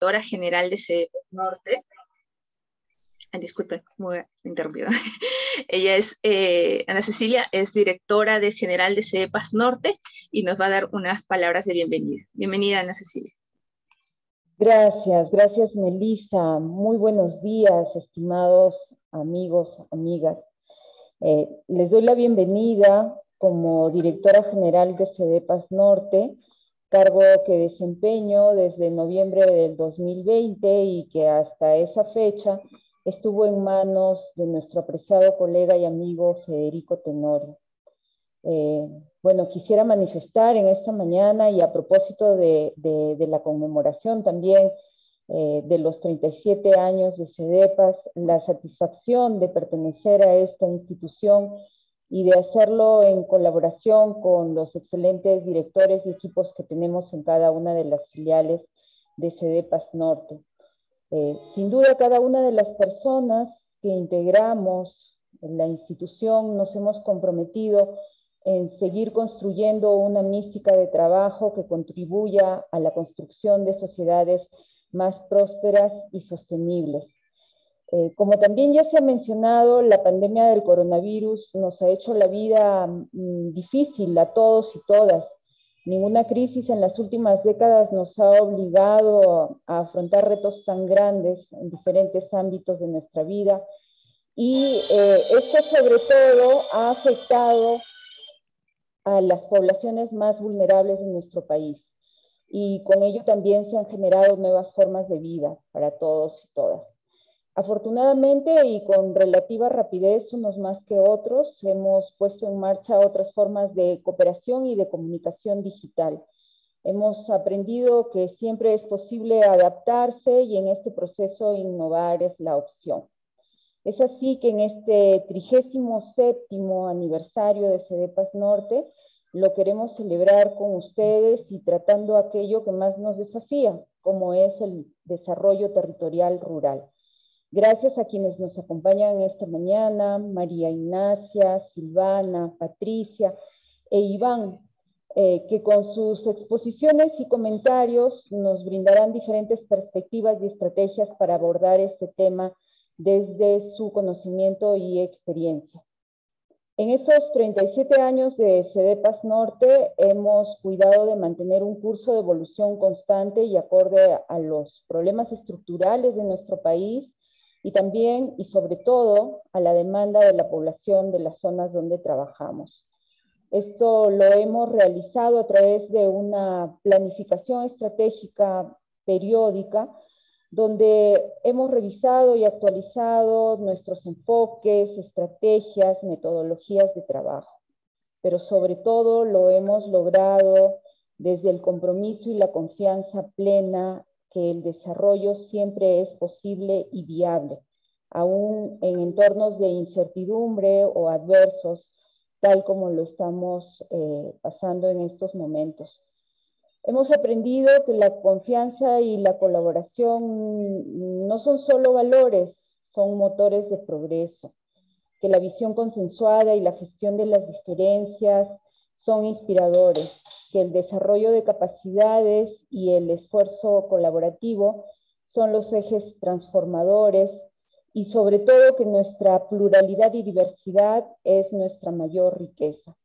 directora general de CEDEPAS Norte. Disculpen, me he interrumpido. Ella es, Ana Cecilia, es directora general de CEDEPAS Norte y nos va a dar unas palabras de bienvenida. Bienvenida, Ana Cecilia. Gracias Melissa. Muy buenos días, estimados amigos, amigas. Les doy la bienvenida como directora general de CEDEPAS Norte, cargo que desempeño desde noviembre del 2020 y que hasta esa fecha estuvo en manos de nuestro apreciado colega y amigo Federico Tenorio. Bueno, quisiera manifestar en esta mañana y a propósito de la conmemoración también de los 37 años de CEDEPAS, la satisfacción de pertenecer a esta institución y de hacerlo en colaboración con los excelentes directores y equipos que tenemos en cada una de las filiales de CEDEPAS Norte. Sin duda, cada una de las personas que integramos en la institución nos hemos comprometido en seguir construyendo una mística de trabajo que contribuya a la construcción de sociedades más prósperas y sostenibles. Como también ya se ha mencionado, la pandemia del coronavirus nos ha hecho la vida difícil a todos y todas. Ninguna crisis en las últimas décadas nos ha obligado a afrontar retos tan grandes en diferentes ámbitos de nuestra vida y esto sobre todo ha afectado a las poblaciones más vulnerables de nuestro país y con ello también se han generado nuevas formas de vida para todos y todas. Afortunadamente y con relativa rapidez, unos más que otros, hemos puesto en marcha otras formas de cooperación y de comunicación digital. Hemos aprendido que siempre es posible adaptarse y en este proceso innovar es la opción. Es así que en este 37º aniversario de CEDEPAS Norte lo queremos celebrar con ustedes y tratando aquello que más nos desafía, como es el desarrollo territorial rural. Gracias a quienes nos acompañan esta mañana, María Ignacia, Silvana, Patricia e Iván, que con sus exposiciones y comentarios nos brindarán diferentes perspectivas y estrategias para abordar este tema desde su conocimiento y experiencia. En estos 37 años de CEDEPAS Norte hemos cuidado de mantener un curso de evolución constante y acorde a los problemas estructurales de nuestro país y también y sobre todo a la demanda de la población de las zonas donde trabajamos. Esto lo hemos realizado a través de una planificación estratégica periódica donde hemos revisado y actualizado nuestros enfoques, estrategias, metodologías de trabajo. Pero sobre todo lo hemos logrado desde el compromiso y la confianza plena que el desarrollo siempre es posible y viable, aún en entornos de incertidumbre o adversos, tal como lo estamos pasando en estos momentos. Hemos aprendido que la confianza y la colaboración no son solo valores, son motores de progreso, que la visión consensuada y la gestión de las diferencias son inspiradores, que el desarrollo de capacidades y el esfuerzo colaborativo son los ejes transformadores y sobre todo que nuestra pluralidad y diversidad es nuestra mayor riqueza.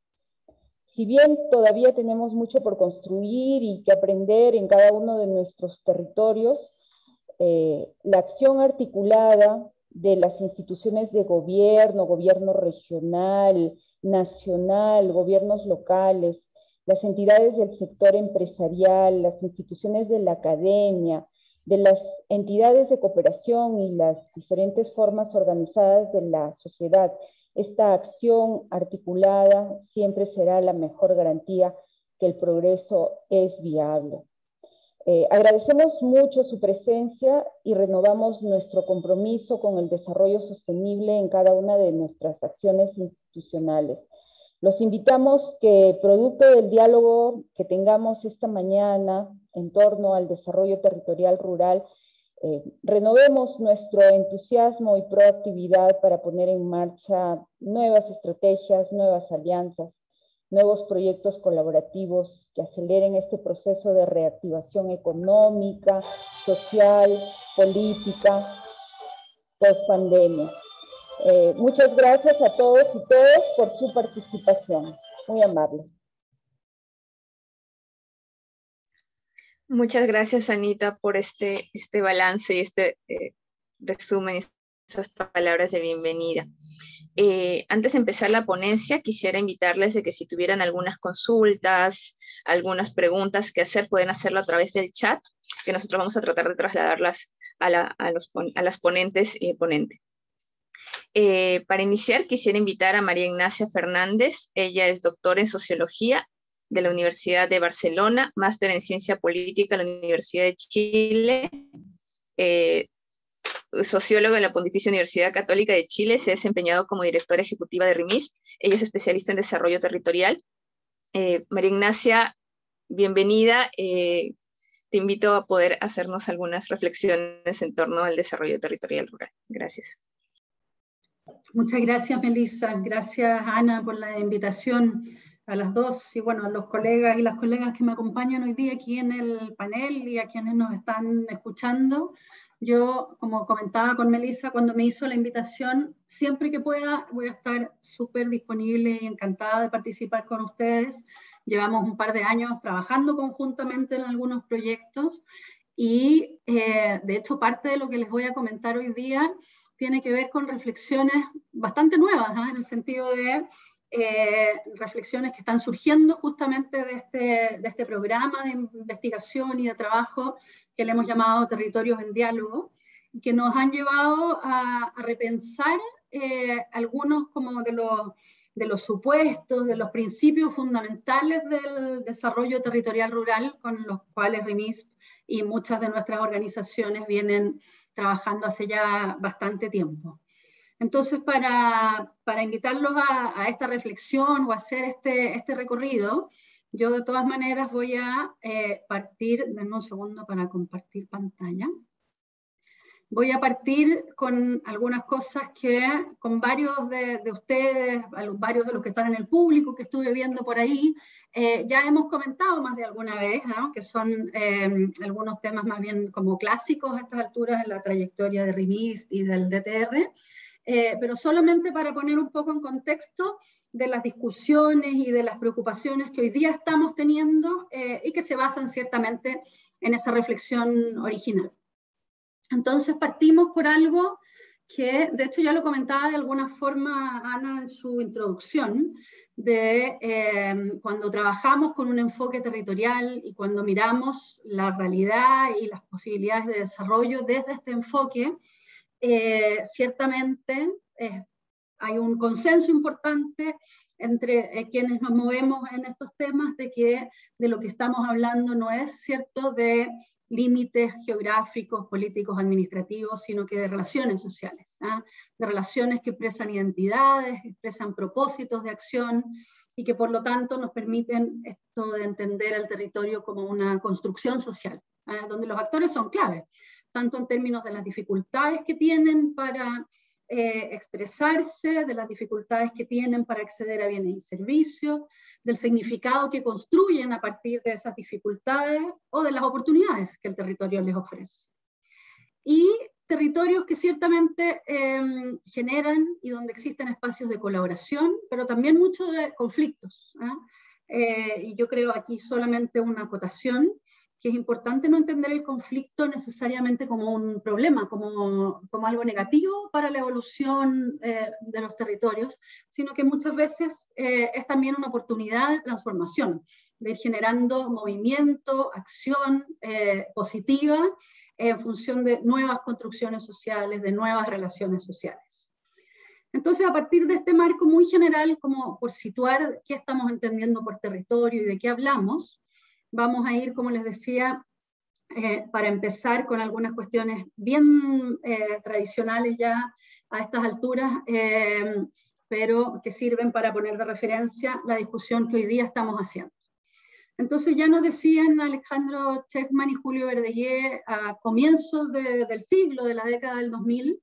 Si bien todavía tenemos mucho por construir y que aprender en cada uno de nuestros territorios, la acción articulada de las instituciones de gobierno, gobierno regional, nacional, gobiernos locales, las entidades del sector empresarial, las instituciones de la academia, de las entidades de cooperación y las diferentes formas organizadas de la sociedad, esta acción articulada siempre será la mejor garantía que el progreso es viable. Agradecemos mucho su presencia y renovamos nuestro compromiso con el desarrollo sostenible en cada una de nuestras acciones institucionales. Los invitamos que, producto del diálogo que tengamos esta mañana en torno al desarrollo territorial rural, renovemos nuestro entusiasmo y proactividad para poner en marcha nuevas estrategias, nuevas alianzas, nuevos proyectos colaborativos que aceleren este proceso de reactivación económica, social, política, post-pandemia. Muchas gracias a todos y todas por su participación. Muy amable. Muchas gracias, Anita, por este balance y este resumen y esas palabras de bienvenida. Antes de empezar la ponencia, quisiera invitarles de que si tuvieran algunas consultas, algunas preguntas que hacer, pueden hacerlo a través del chat, que nosotros vamos a tratar de trasladarlas a las ponentes y ponente. Para iniciar, quisiera invitar a María Ignacia Fernández. Ella es doctora en Sociología de la Universidad de Barcelona, máster en Ciencia Política de la Universidad de Chile, socióloga de la Pontificia Universidad Católica de Chile, se ha desempeñado como directora ejecutiva de RIMISP. Ella es especialista en desarrollo territorial. María Ignacia, bienvenida. Te invito a poder hacernos algunas reflexiones en torno al desarrollo territorial rural. Gracias. Muchas gracias, Melissa. Gracias, Ana, por la invitación a las dos y bueno, a los colegas y las colegas que me acompañan hoy día aquí en el panel y a quienes nos están escuchando. Yo, como comentaba con Melissa cuando me hizo la invitación, siempre que pueda voy a estar súper disponible y encantada de participar con ustedes. Llevamos un par de años trabajando conjuntamente en algunos proyectos y de hecho parte de lo que les voy a comentar hoy día tiene que ver con reflexiones bastante nuevas, ¿eh? En el sentido de reflexiones que están surgiendo justamente de este programa de investigación y de trabajo que le hemos llamado Territorios en Diálogo, y que nos han llevado a repensar algunos como de los supuestos, de los principios fundamentales del desarrollo territorial rural con los cuales RIMISP y muchas de nuestras organizaciones vienen trabajando hace ya bastante tiempo. Entonces, para invitarlos a esta reflexión o a hacer este recorrido, yo de todas maneras voy a partir, denme un segundo para compartir pantalla. Voy a partir con algunas cosas que con varios de ustedes, varios de los que están en el público que estuve viendo por ahí, ya hemos comentado más de alguna vez, ¿no? Que son algunos temas más bien como clásicos a estas alturas en la trayectoria de RIMISP y del DTR, pero solamente para poner un poco en contexto de las discusiones y de las preocupaciones que hoy día estamos teniendo y que se basan ciertamente en esa reflexión original. Entonces partimos por algo que, de hecho ya lo comentaba de alguna forma Ana en su introducción, de cuando trabajamos con un enfoque territorial y cuando miramos la realidad y las posibilidades de desarrollo desde este enfoque, ciertamente hay un consenso importante entre quienes nos movemos en estos temas de que de lo que estamos hablando no es cierto de límites geográficos, políticos, administrativos, sino que de relaciones sociales, ¿eh? De relaciones que expresan identidades, expresan propósitos de acción y que por lo tanto nos permiten esto de entender el territorio como una construcción social, donde los actores son clave, tanto en términos de las dificultades que tienen para expresarse, de las dificultades que tienen para acceder a bienes y servicios, del significado que construyen a partir de esas dificultades o de las oportunidades que el territorio les ofrece. Y territorios que ciertamente generan y donde existen espacios de colaboración, pero también muchos de conflictos. Y yo creo aquí solamente una acotación, que es importante no entender el conflicto necesariamente como un problema, como algo negativo para la evolución de los territorios, sino que muchas veces es también una oportunidad de transformación, de ir generando movimiento, acción positiva en función de nuevas construcciones sociales, de nuevas relaciones sociales. Entonces, a partir de este marco muy general, como por situar qué estamos entendiendo por territorio y de qué hablamos, vamos a ir, como les decía, para empezar con algunas cuestiones bien tradicionales ya a estas alturas, pero que sirven para poner de referencia la discusión que hoy día estamos haciendo. Entonces ya nos decían Alejandro Chekman y Julio Verdeguer a comienzos del siglo, de la década del 2000,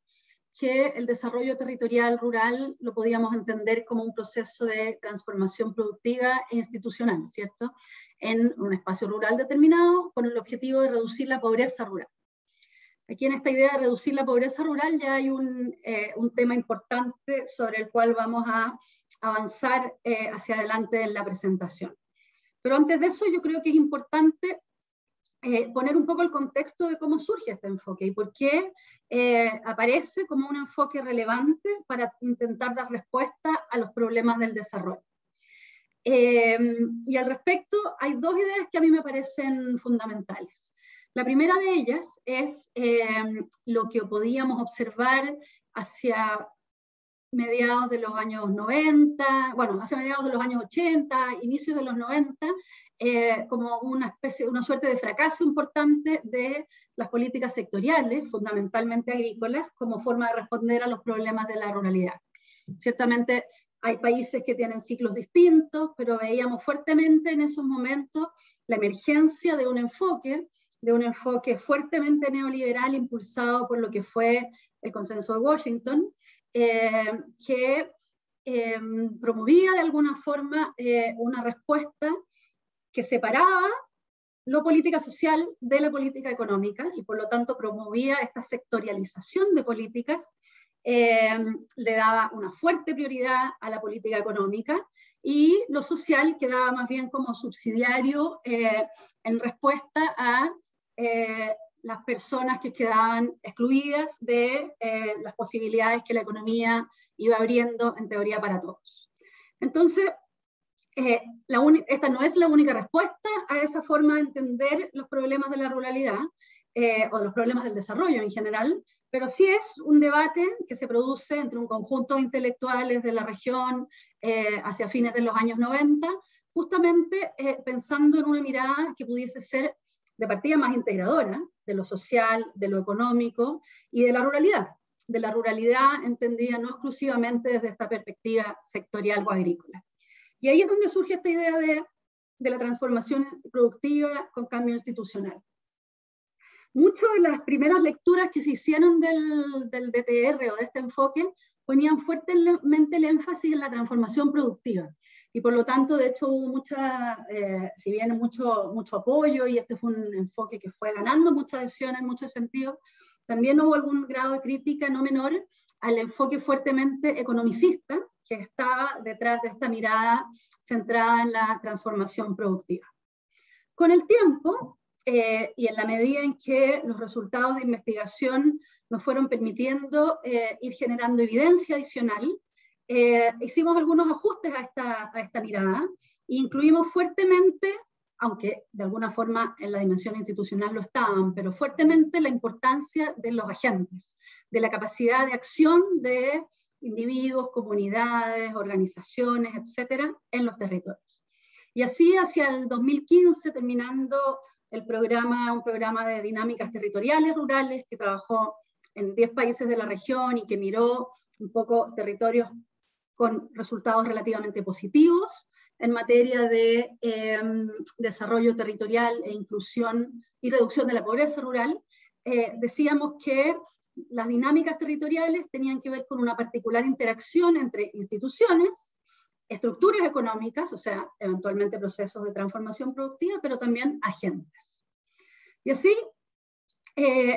que el desarrollo territorial rural lo podíamos entender como un proceso de transformación productiva e institucional, ¿cierto? En un espacio rural determinado con el objetivo de reducir la pobreza rural. Aquí en esta idea de reducir la pobreza rural ya hay un tema importante sobre el cual vamos a avanzar hacia adelante en la presentación. Pero antes de eso yo creo que es importante poner un poco el contexto de cómo surge este enfoque y por qué aparece como un enfoque relevante para intentar dar respuesta a los problemas del desarrollo. Y al respecto hay dos ideas que a mí me parecen fundamentales. La primera de ellas es lo que podíamos observar hacia mediados de los años 90, bueno, hacia mediados de los años 80, inicios de los 90, como una suerte de fracaso importante de las políticas sectoriales, fundamentalmente agrícolas, como forma de responder a los problemas de la ruralidad. Ciertamente hay países que tienen ciclos distintos, pero veíamos fuertemente en esos momentos la emergencia de un enfoque fuertemente neoliberal impulsado por lo que fue el Consenso de Washington, que promovía de alguna forma una respuesta que separaba la política social de la política económica y por lo tanto promovía esta sectorialización de políticas, le daba una fuerte prioridad a la política económica y lo social quedaba más bien como subsidiario en respuesta a las personas que quedaban excluidas de las posibilidades que la economía iba abriendo en teoría para todos. Entonces, esta no es la única respuesta a esa forma de entender los problemas de la ruralidad o los problemas del desarrollo en general, pero sí es un debate que se produce entre un conjunto de intelectuales de la región hacia fines de los años 90, justamente pensando en una mirada que pudiese ser de partida más integradora de lo social, de lo económico y de la ruralidad entendida no exclusivamente desde esta perspectiva sectorial o agrícola. Y ahí es donde surge esta idea de la transformación productiva con cambio institucional. Muchas de las primeras lecturas que se hicieron del DTR o de este enfoque ponían fuertemente el énfasis en la transformación productiva. Y por lo tanto, de hecho, hubo si bien mucho apoyo, y este fue un enfoque que fue ganando mucha adhesión en muchos sentidos, también hubo algún grado de crítica no menor al enfoque fuertemente economicista que estaba detrás de esta mirada centrada en la transformación productiva. Con el tiempo, y en la medida en que los resultados de investigación nos fueron permitiendo ir generando evidencia adicional, hicimos algunos ajustes a esta mirada e incluimos fuertemente, aunque de alguna forma en la dimensión institucional lo estaban, pero fuertemente la importancia de los agentes, de la capacidad de acción de individuos, comunidades, organizaciones, etcétera, en los territorios. Y así hacia el 2015, terminando un programa de dinámicas territoriales rurales que trabajó en 10 países de la región y que miró un poco territorios con resultados relativamente positivos en materia de desarrollo territorial e inclusión y reducción de la pobreza rural. Decíamos que las dinámicas territoriales tenían que ver con una particular interacción entre instituciones, estructuras económicas, o sea, eventualmente procesos de transformación productiva, pero también agentes. Y así,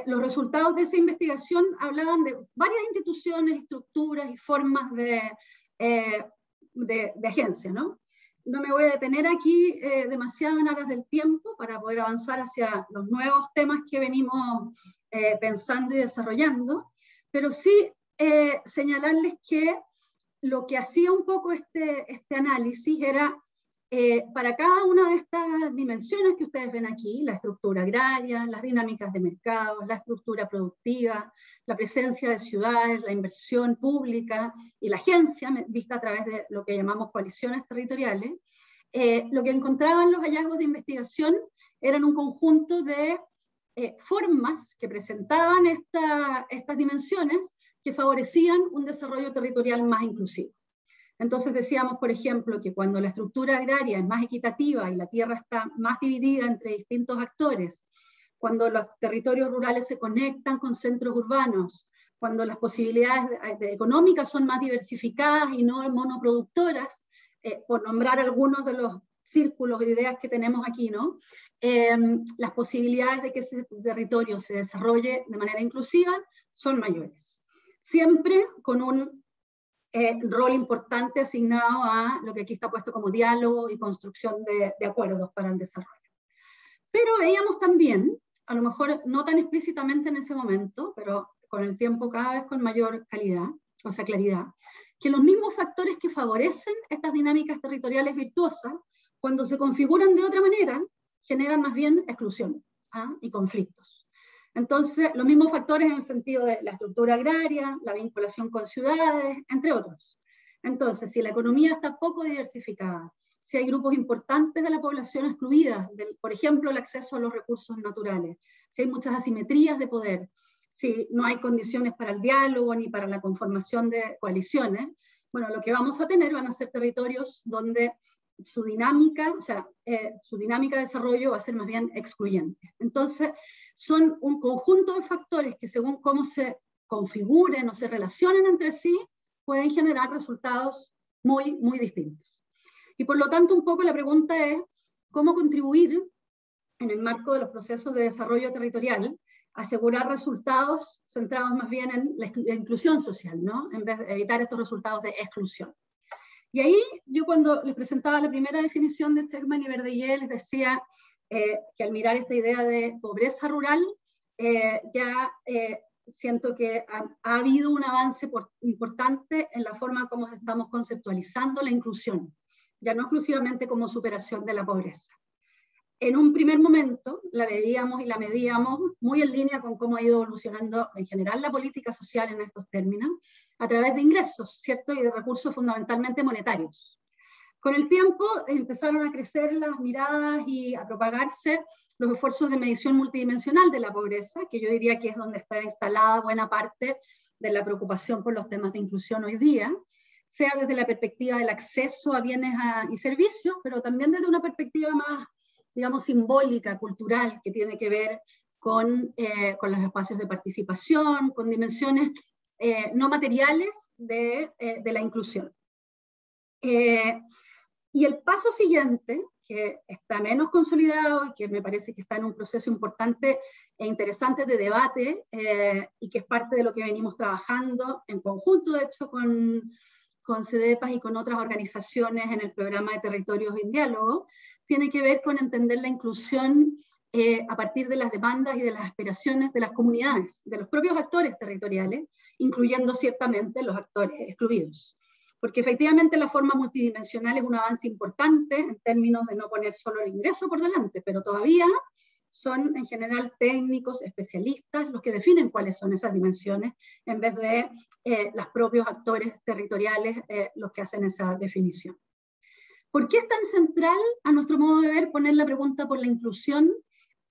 los resultados de esa investigación hablaban de varias instituciones, estructuras y formas de agencia, ¿no? No me voy a detener aquí demasiado en aras del tiempo para poder avanzar hacia los nuevos temas que venimos pensando y desarrollando, pero sí señalarles que lo que hacía un poco este análisis era, para cada una de estas dimensiones que ustedes ven aquí, la estructura agraria, las dinámicas de mercado, la estructura productiva, la presencia de ciudades, la inversión pública y la agencia, vista a través de lo que llamamos coaliciones territoriales, lo que encontraban los hallazgos de investigación eran un conjunto de formas que presentaban estas dimensiones que favorecían un desarrollo territorial más inclusivo. Entonces decíamos, por ejemplo, que cuando la estructura agraria es más equitativa y la tierra está más dividida entre distintos actores, cuando los territorios rurales se conectan con centros urbanos, cuando las posibilidades económicas son más diversificadas y no monoproductoras, por nombrar algunos de los círculos de ideas que tenemos aquí, ¿no? Las posibilidades de que ese territorio se desarrolle de manera inclusiva son mayores. Siempre con un rol importante asignado a lo que aquí está puesto como diálogo y construcción de acuerdos para el desarrollo. Pero veíamos también, a lo mejor no tan explícitamente en ese momento, pero con el tiempo cada vez con mayor calidad, o sea, claridad, que los mismos factores que favorecen estas dinámicas territoriales virtuosas, cuando se configuran de otra manera, generan más bien exclusión y conflictos. Entonces, los mismos factores en el sentido de la estructura agraria, la vinculación con ciudades, entre otros. Entonces, si la economía está poco diversificada, si hay grupos importantes de la población excluidas, por ejemplo, el acceso a los recursos naturales, si hay muchas asimetrías de poder, si no hay condiciones para el diálogo ni para la conformación de coaliciones, bueno, lo que vamos a tener van a ser territorios donde su dinámica, o sea, su dinámica de desarrollo va a ser más bien excluyente. Entonces, son un conjunto de factores que según cómo se configuren o se relacionen entre sí, pueden generar resultados muy, muy distintos. Y por lo tanto, un poco la pregunta es, ¿cómo contribuir en el marco de los procesos de desarrollo territorial a asegurar resultados centrados más bien en la inclusión social, ¿no? En vez de evitar estos resultados de exclusión? Y ahí yo cuando les presentaba la primera definición de Checkman y Verdier les decía que al mirar esta idea de pobreza rural, siento que ha habido un avance importante en la forma como estamos conceptualizando la inclusión, ya no exclusivamente como superación de la pobreza. En un primer momento la veíamos y la medíamos muy en línea con cómo ha ido evolucionando en general la política social en estos términos, a través de ingresos, ¿cierto? Y de recursos fundamentalmente monetarios. Con el tiempo empezaron a crecer las miradas y a propagarse los esfuerzos de medición multidimensional de la pobreza, que yo diría que es donde está instalada buena parte de la preocupación por los temas de inclusión hoy día, sea desde la perspectiva del acceso a bienes y servicios, pero también desde una perspectiva más, digamos, simbólica, cultural, que tiene que ver con los espacios de participación, con dimensiones no materiales de la inclusión. Y el paso siguiente, que está menos consolidado y que me parece que está en un proceso importante e interesante de debate y que es parte de lo que venimos trabajando en conjunto, de hecho, con CEDEPAS y con otras organizaciones en el programa de Territorios en Diálogo, tiene que ver con entender la inclusión a partir de las demandas y de las aspiraciones de las comunidades, de los propios actores territoriales, incluyendo ciertamente los actores excluidos. Porque efectivamente la forma multidimensional es un avance importante en términos de no poner solo el ingreso por delante, pero todavía son en general técnicos, especialistas, los que definen cuáles son esas dimensiones, en vez de los propios actores territoriales los que hacen esa definición. ¿Por qué es tan central, a nuestro modo de ver, poner la pregunta por la inclusión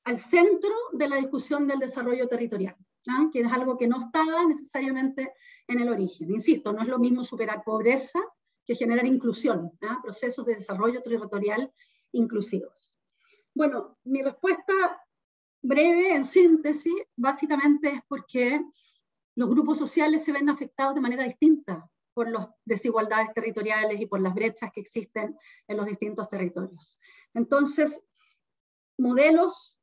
al centro de la discusión del desarrollo territorial? Que es algo que no estaba necesariamente en el origen. Insisto, no es lo mismo superar pobreza que generar inclusión, procesos de desarrollo territorial inclusivos. Bueno, mi respuesta breve, en síntesis, básicamente es porque los grupos sociales se ven afectados de manera distinta por las desigualdades territoriales y por las brechas que existen en los distintos territorios. Entonces, modelos,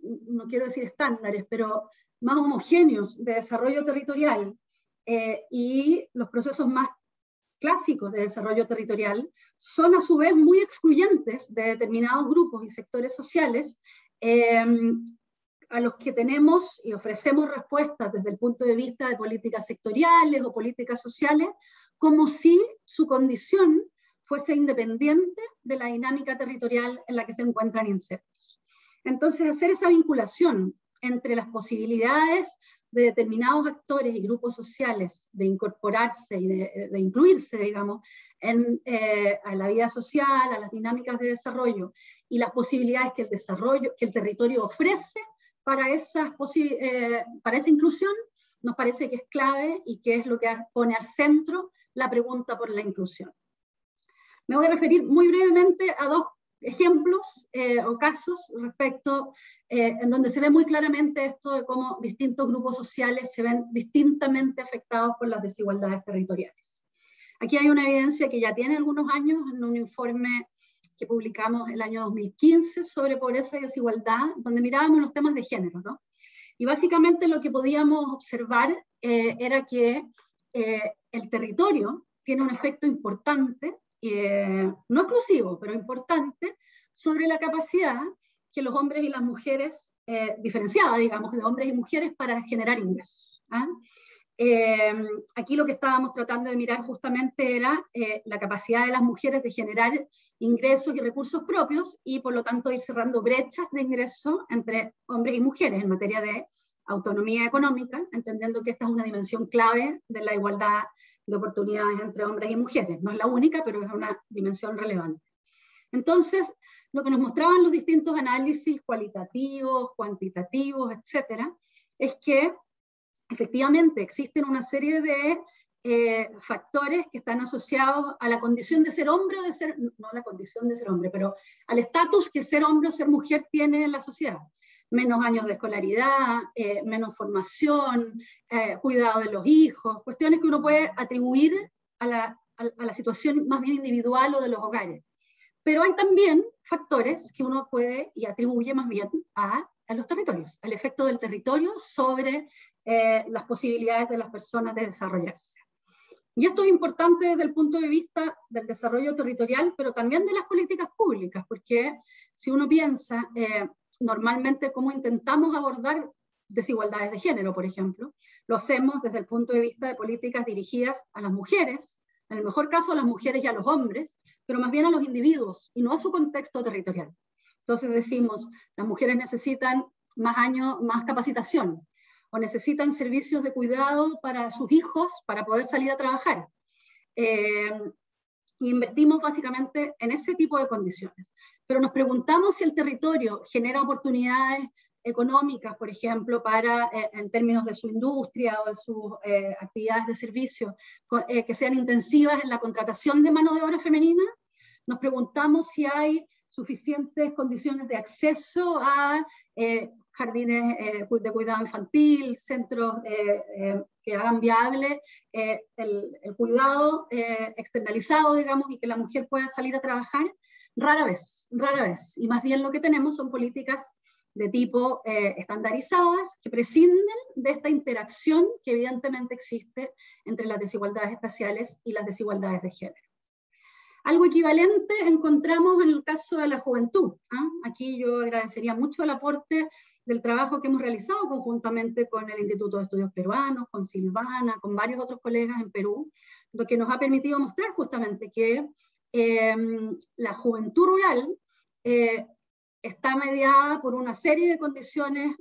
no quiero decir estándares, pero más homogéneos de desarrollo territorial y los procesos más clásicos de desarrollo territorial son a su vez muy excluyentes de determinados grupos y sectores sociales a los que tenemos y ofrecemos respuestas desde el punto de vista de políticas sectoriales o políticas sociales, como si su condición fuese independiente de la dinámica territorial en la que se encuentran insertos. Entonces, hacer esa vinculación entre las posibilidades de determinados actores y grupos sociales de incorporarse y de incluirse, digamos, a la vida social, a las dinámicas de desarrollo, y las posibilidades que el territorio ofrece para esa inclusión, nos parece que es clave y que es lo que pone al centro la pregunta por la inclusión. Me voy a referir muy brevemente a dos ejemplos o casos respecto en donde se ve muy claramente esto de cómo distintos grupos sociales se ven distintamente afectados por las desigualdades territoriales. Aquí hay una evidencia que ya tiene algunos años en un informe que publicamos el año 2015 sobre pobreza y desigualdad, donde mirábamos los temas de género, ¿no? Y básicamente lo que podíamos observar era que el territorio tiene un efecto importante, no exclusivo, pero importante, sobre la capacidad que los hombres y las mujeres, diferenciada, digamos, de hombres y mujeres para generar ingresos. Aquí lo que estábamos tratando de mirar justamente era la capacidad de las mujeres de generar ingresos y recursos propios y por lo tanto ir cerrando brechas de ingreso entre hombres y mujeres en materia de autonomía económica, entendiendo que esta es una dimensión clave de la igualdad de oportunidades entre hombres y mujeres. No es la única, pero es una dimensión relevante. Entonces, lo que nos mostraban los distintos análisis cualitativos, cuantitativos, etcétera, es que efectivamente existen una serie de factores que están asociados a la condición de ser hombre o de ser, no la condición de ser hombre, pero al estatus que ser hombre o ser mujer tiene en la sociedad. Menos años de escolaridad, menos formación, cuidado de los hijos, cuestiones que uno puede atribuir a la situación más bien individual o de los hogares. Pero hay también factores que uno puede y atribuye más bien a los territorios, al efecto del territorio sobre las posibilidades de las personas de desarrollarse. Y esto es importante desde el punto de vista del desarrollo territorial, pero también de las políticas públicas, porque si uno piensa normalmente cómo intentamos abordar desigualdades de género, por ejemplo, lo hacemos desde el punto de vista de políticas dirigidas a las mujeres, en el mejor caso a las mujeres y a los hombres, pero más bien a los individuos y no a su contexto territorial. Entonces decimos, las mujeres necesitan más años, más capacitación, o necesitan servicios de cuidado para sus hijos para poder salir a trabajar. Y invertimos básicamente en ese tipo de condiciones. Pero nos preguntamos si el territorio genera oportunidades económicas, por ejemplo, para, en términos de su industria o de sus actividades de servicio, que sean intensivas en la contratación de mano de obra femenina. Nos preguntamos si hay suficientes condiciones de acceso a jardines de cuidado infantil, centros que hagan viable el cuidado externalizado, digamos, y que la mujer pueda salir a trabajar. Rara vez. Y más bien lo que tenemos son políticas de tipo estandarizadas que prescinden de esta interacción que evidentemente existe entre las desigualdades espaciales y las desigualdades de género. Algo equivalente encontramos en el caso de la juventud. Aquí yo agradecería mucho el aporte del trabajo que hemos realizado conjuntamente con el Instituto de Estudios Peruanos, con Silvana, con varios otros colegas en Perú, lo que nos ha permitido mostrar justamente que la juventud rural está mediada por una serie de condiciones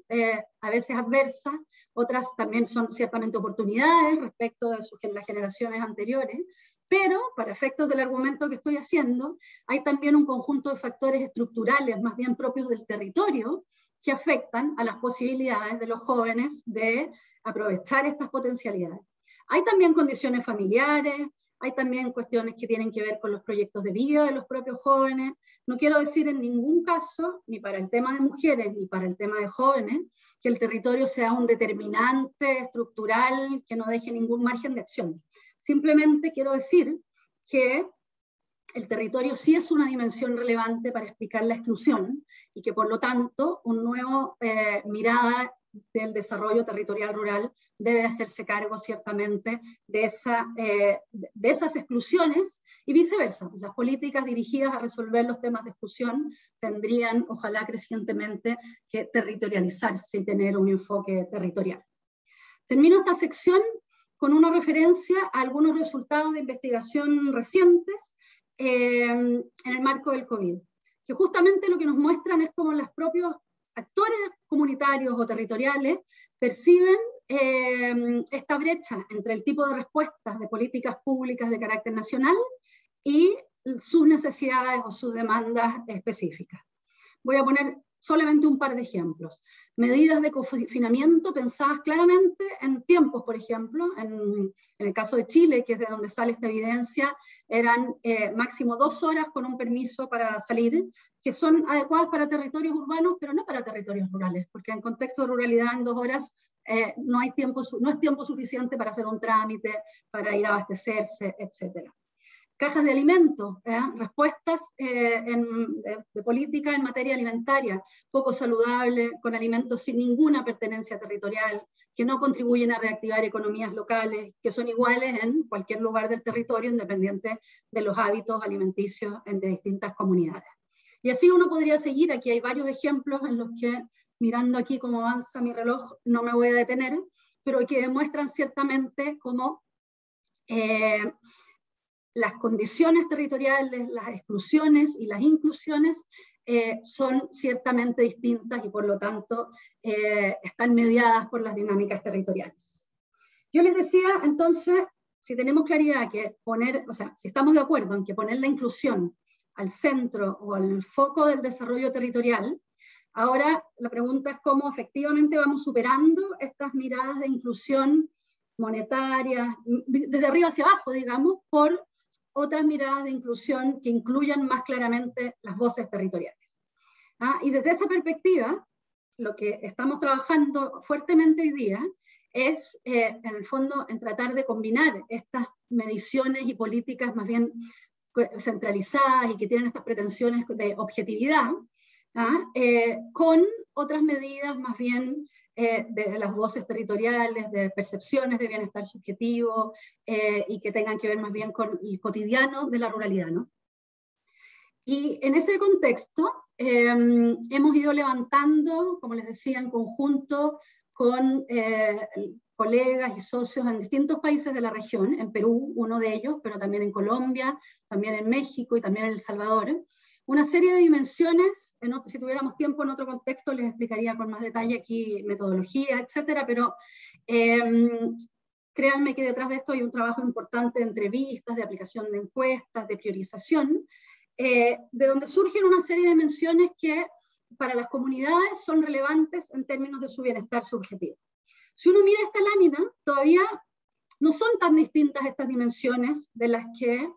a veces adversas, otras también son ciertamente oportunidades respecto de las generaciones anteriores, pero para efectos del argumento que estoy haciendo, hay también un conjunto de factores estructurales más bien propios del territorio que afectan a las posibilidades de los jóvenes de aprovechar estas potencialidades. Hay también condiciones familiares, hay también cuestiones que tienen que ver con los proyectos de vida de los propios jóvenes. No quiero decir en ningún caso, ni para el tema de mujeres, ni para el tema de jóvenes, que el territorio sea un determinante estructural que no deje ningún margen de acción. Simplemente quiero decir que el territorio sí es una dimensión relevante para explicar la exclusión y que por lo tanto una nueva mirada del desarrollo territorial rural debe hacerse cargo ciertamente de esas exclusiones y viceversa. Las políticas dirigidas a resolver los temas de exclusión tendrían, ojalá crecientemente, que territorializarse y tener un enfoque territorial. Termino esta sección con una referencia a algunos resultados de investigación recientes en el marco del COVID, que justamente lo que nos muestran es cómo los propios actores comunitarios o territoriales perciben esta brecha entre el tipo de respuestas de políticas públicas de carácter nacional y sus necesidades o sus demandas específicas. Voy a poner solamente un par de ejemplos. Medidas de confinamiento pensadas claramente en tiempos, por ejemplo, en el caso de Chile, que es de donde sale esta evidencia, eran máximo 2 horas con un permiso para salir, que son adecuadas para territorios urbanos, pero no para territorios rurales, porque en contexto de ruralidad en 2 horas no es tiempo suficiente para hacer un trámite, para ir a abastecerse, etc. Cajas de alimentos, respuestas de política en materia alimentaria, poco saludable, con alimentos sin ninguna pertenencia territorial, que no contribuyen a reactivar economías locales, que son iguales en cualquier lugar del territorio, independiente de los hábitos alimenticios de distintas comunidades. Y así uno podría seguir. Aquí hay varios ejemplos en los que, mirando aquí cómo avanza mi reloj, no me voy a detener, pero que demuestran ciertamente cómo las condiciones territoriales, las exclusiones y las inclusiones son ciertamente distintas y por lo tanto están mediadas por las dinámicas territoriales. Yo les decía entonces, si tenemos claridad que si estamos de acuerdo en que poner la inclusión al centro o al foco del desarrollo territorial, ahora la pregunta es cómo efectivamente vamos superando estas miradas de inclusión monetaria, desde arriba hacia abajo, digamos, por otras miradas de inclusión que incluyan más claramente las voces territoriales. Y desde esa perspectiva, lo que estamos trabajando fuertemente hoy día es, en el fondo, en tratar de combinar estas mediciones y políticas más bien centralizadas y que tienen estas pretensiones de objetividad, con otras medidas más bien de las voces territoriales, de percepciones de bienestar subjetivo y que tengan que ver más bien con el cotidiano de la ruralidad, ¿no? Y en ese contexto hemos ido levantando, como les decía, en conjunto con colegas y socios en distintos países de la región, en Perú, uno de ellos, pero también en Colombia, también en México y también en El Salvador, una serie de dimensiones. Si tuviéramos tiempo en otro contexto les explicaría con más detalle aquí metodología, etcétera, pero créanme que detrás de esto hay un trabajo importante de entrevistas, de aplicación de encuestas, de priorización, de donde surgen una serie de dimensiones que para las comunidades son relevantes en términos de su bienestar subjetivo. Si uno mira esta lámina, todavía no son tan distintas estas dimensiones de las que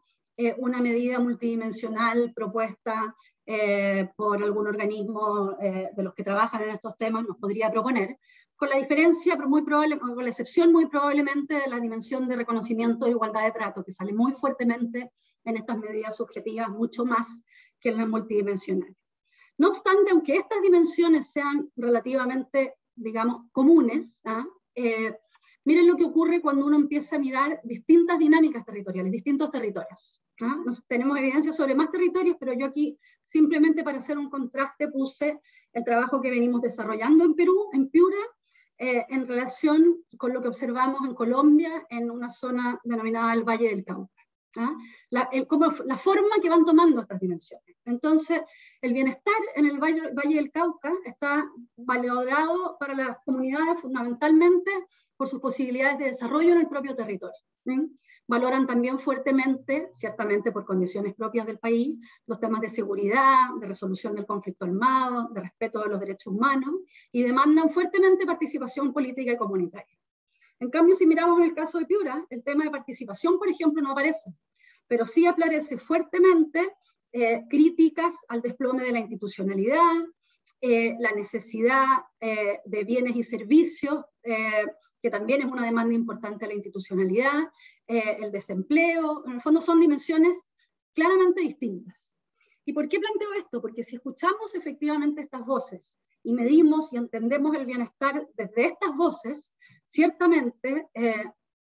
una medida multidimensional propuesta por algún organismo de los que trabajan en estos temas nos podría proponer, con la diferencia, pero con la excepción muy probablemente de la dimensión de reconocimiento de igualdad de trato, que sale muy fuertemente en estas medidas subjetivas, mucho más que en las multidimensionales. No obstante, aunque estas dimensiones sean relativamente, digamos, comunes, miren lo que ocurre cuando uno empieza a mirar distintas dinámicas territoriales, distintos territorios. Tenemos evidencia sobre más territorios, pero yo aquí simplemente para hacer un contraste puse el trabajo que venimos desarrollando en Perú, en Piura, en relación con lo que observamos en Colombia, en una zona denominada el Valle del Cauca. La forma que van tomando estas dimensiones. Entonces, el bienestar en el Valle del Cauca está valorado para las comunidades fundamentalmente por sus posibilidades de desarrollo en el propio territorio. Valoran también fuertemente, ciertamente por condiciones propias del país, los temas de seguridad, de resolución del conflicto armado, de respeto de los derechos humanos, y demandan fuertemente participación política y comunitaria. En cambio, si miramos en el caso de Piura, el tema de participación, por ejemplo, no aparece, pero sí aparece fuertemente críticas al desplome de la institucionalidad, la necesidad de bienes y servicios, que también es una demanda importante a la institucionalidad, el desempleo. En el fondo son dimensiones claramente distintas. ¿Y por qué planteo esto? Porque si escuchamos efectivamente estas voces y medimos y entendemos el bienestar desde estas voces, ciertamente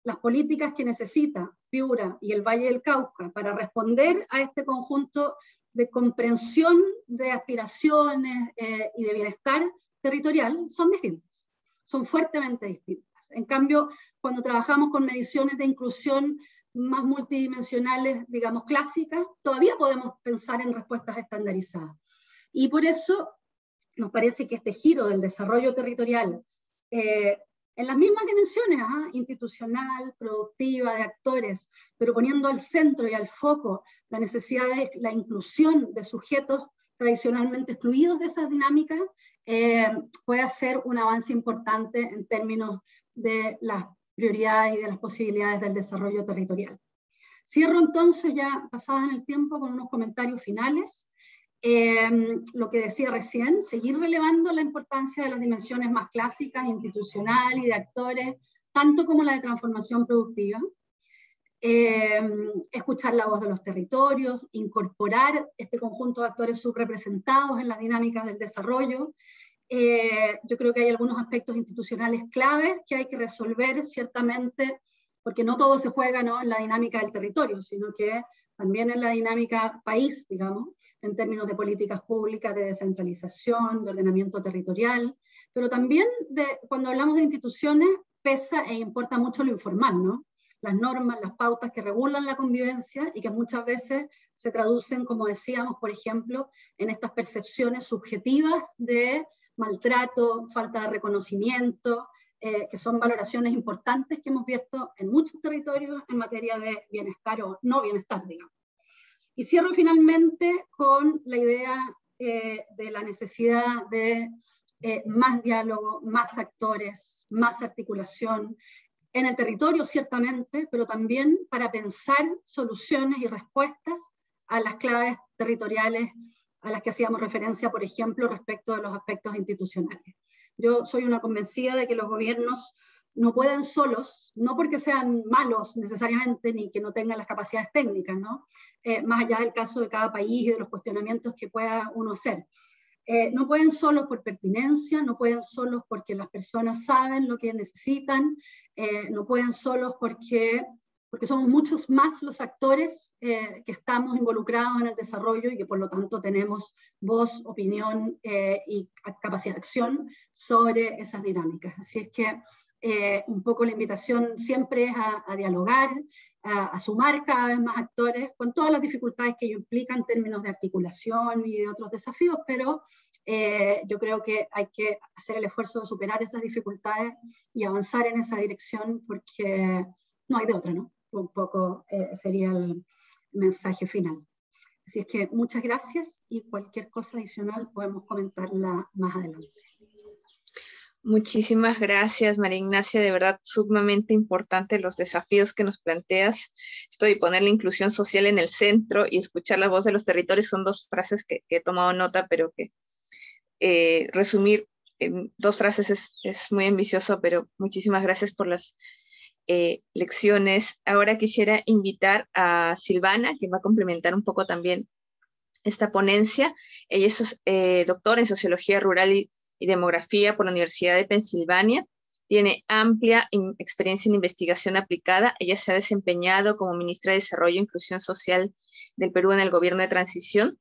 las políticas que necesita Piura y el Valle del Cauca para responder a este conjunto de comprensión de aspiraciones y de bienestar territorial son distintas, son fuertemente distintas. En cambio, cuando trabajamos con mediciones de inclusión más multidimensionales, digamos clásicas, todavía podemos pensar en respuestas estandarizadas. Y por eso nos parece que este giro del desarrollo territorial en las mismas dimensiones, institucional, productiva, de actores, pero poniendo al centro y al foco la necesidad de la inclusión de sujetos tradicionalmente excluidos de esas dinámicas, pueda ser un avance importante en términos de las prioridades y de las posibilidades del desarrollo territorial. Cierro entonces, ya pasadas en el tiempo, con unos comentarios finales. Lo que decía recién, seguir relevando la importancia de las dimensiones más clásicas, institucional y de actores, tanto como la de transformación productiva. Escuchar la voz de los territorios, incorporar este conjunto de actores subrepresentados en las dinámicas del desarrollo. Yo creo que hay algunos aspectos institucionales claves que hay que resolver, ciertamente, porque no todo se juega, ¿no?, en la dinámica del territorio, sino que también en la dinámica país, digamos, en términos de políticas públicas, de descentralización, de ordenamiento territorial, pero también cuando hablamos de instituciones pesa e importa mucho lo informal, ¿no? Las normas, las pautas que regulan la convivencia y que muchas veces se traducen, como decíamos, por ejemplo, en estas percepciones subjetivas de maltrato, falta de reconocimiento, que son valoraciones importantes que hemos visto en muchos territorios en materia de bienestar o no bienestar, digamos. Y cierro finalmente con la idea de la necesidad de más diálogo, más actores, más articulación en el territorio, ciertamente, pero también para pensar soluciones y respuestas a las claves territoriales a las que hacíamos referencia, por ejemplo, respecto de los aspectos institucionales. Yo soy una convencida de que los gobiernos no pueden solos, no porque sean malos necesariamente, ni que no tengan las capacidades técnicas, ¿no? Más allá del caso de cada país y de los cuestionamientos que pueda uno hacer. No pueden solos por pertinencia, no pueden solos porque las personas saben lo que necesitan, no pueden solos porque somos muchos más los actores que estamos involucrados en el desarrollo y que por lo tanto tenemos voz, opinión y capacidad de acción sobre esas dinámicas. Así es que un poco la invitación siempre es a dialogar, a sumar cada vez más actores, con todas las dificultades que ello implica en términos de articulación y de otros desafíos, pero yo creo que hay que hacer el esfuerzo de superar esas dificultades y avanzar en esa dirección, porque no hay de otra, ¿no? Un poco sería el mensaje final. Así es que muchas gracias y cualquier cosa adicional podemos comentarla más adelante. Muchísimas gracias, María Ignacia, de verdad sumamente importante los desafíos que nos planteas. Esto de poner la inclusión social en el centro y escuchar la voz de los territorios son dos frases que he tomado nota, pero que resumir en dos frases es muy ambicioso, pero muchísimas gracias por las lecciones. Ahora quisiera invitar a Silvana, que va a complementar un poco también esta ponencia. Ella es doctora en Sociología Rural y Demografía por la Universidad de Pensilvania. Tiene amplia experiencia en investigación aplicada. Ella se ha desempeñado como ministra de Desarrollo e Inclusión Social del Perú en el gobierno de transición.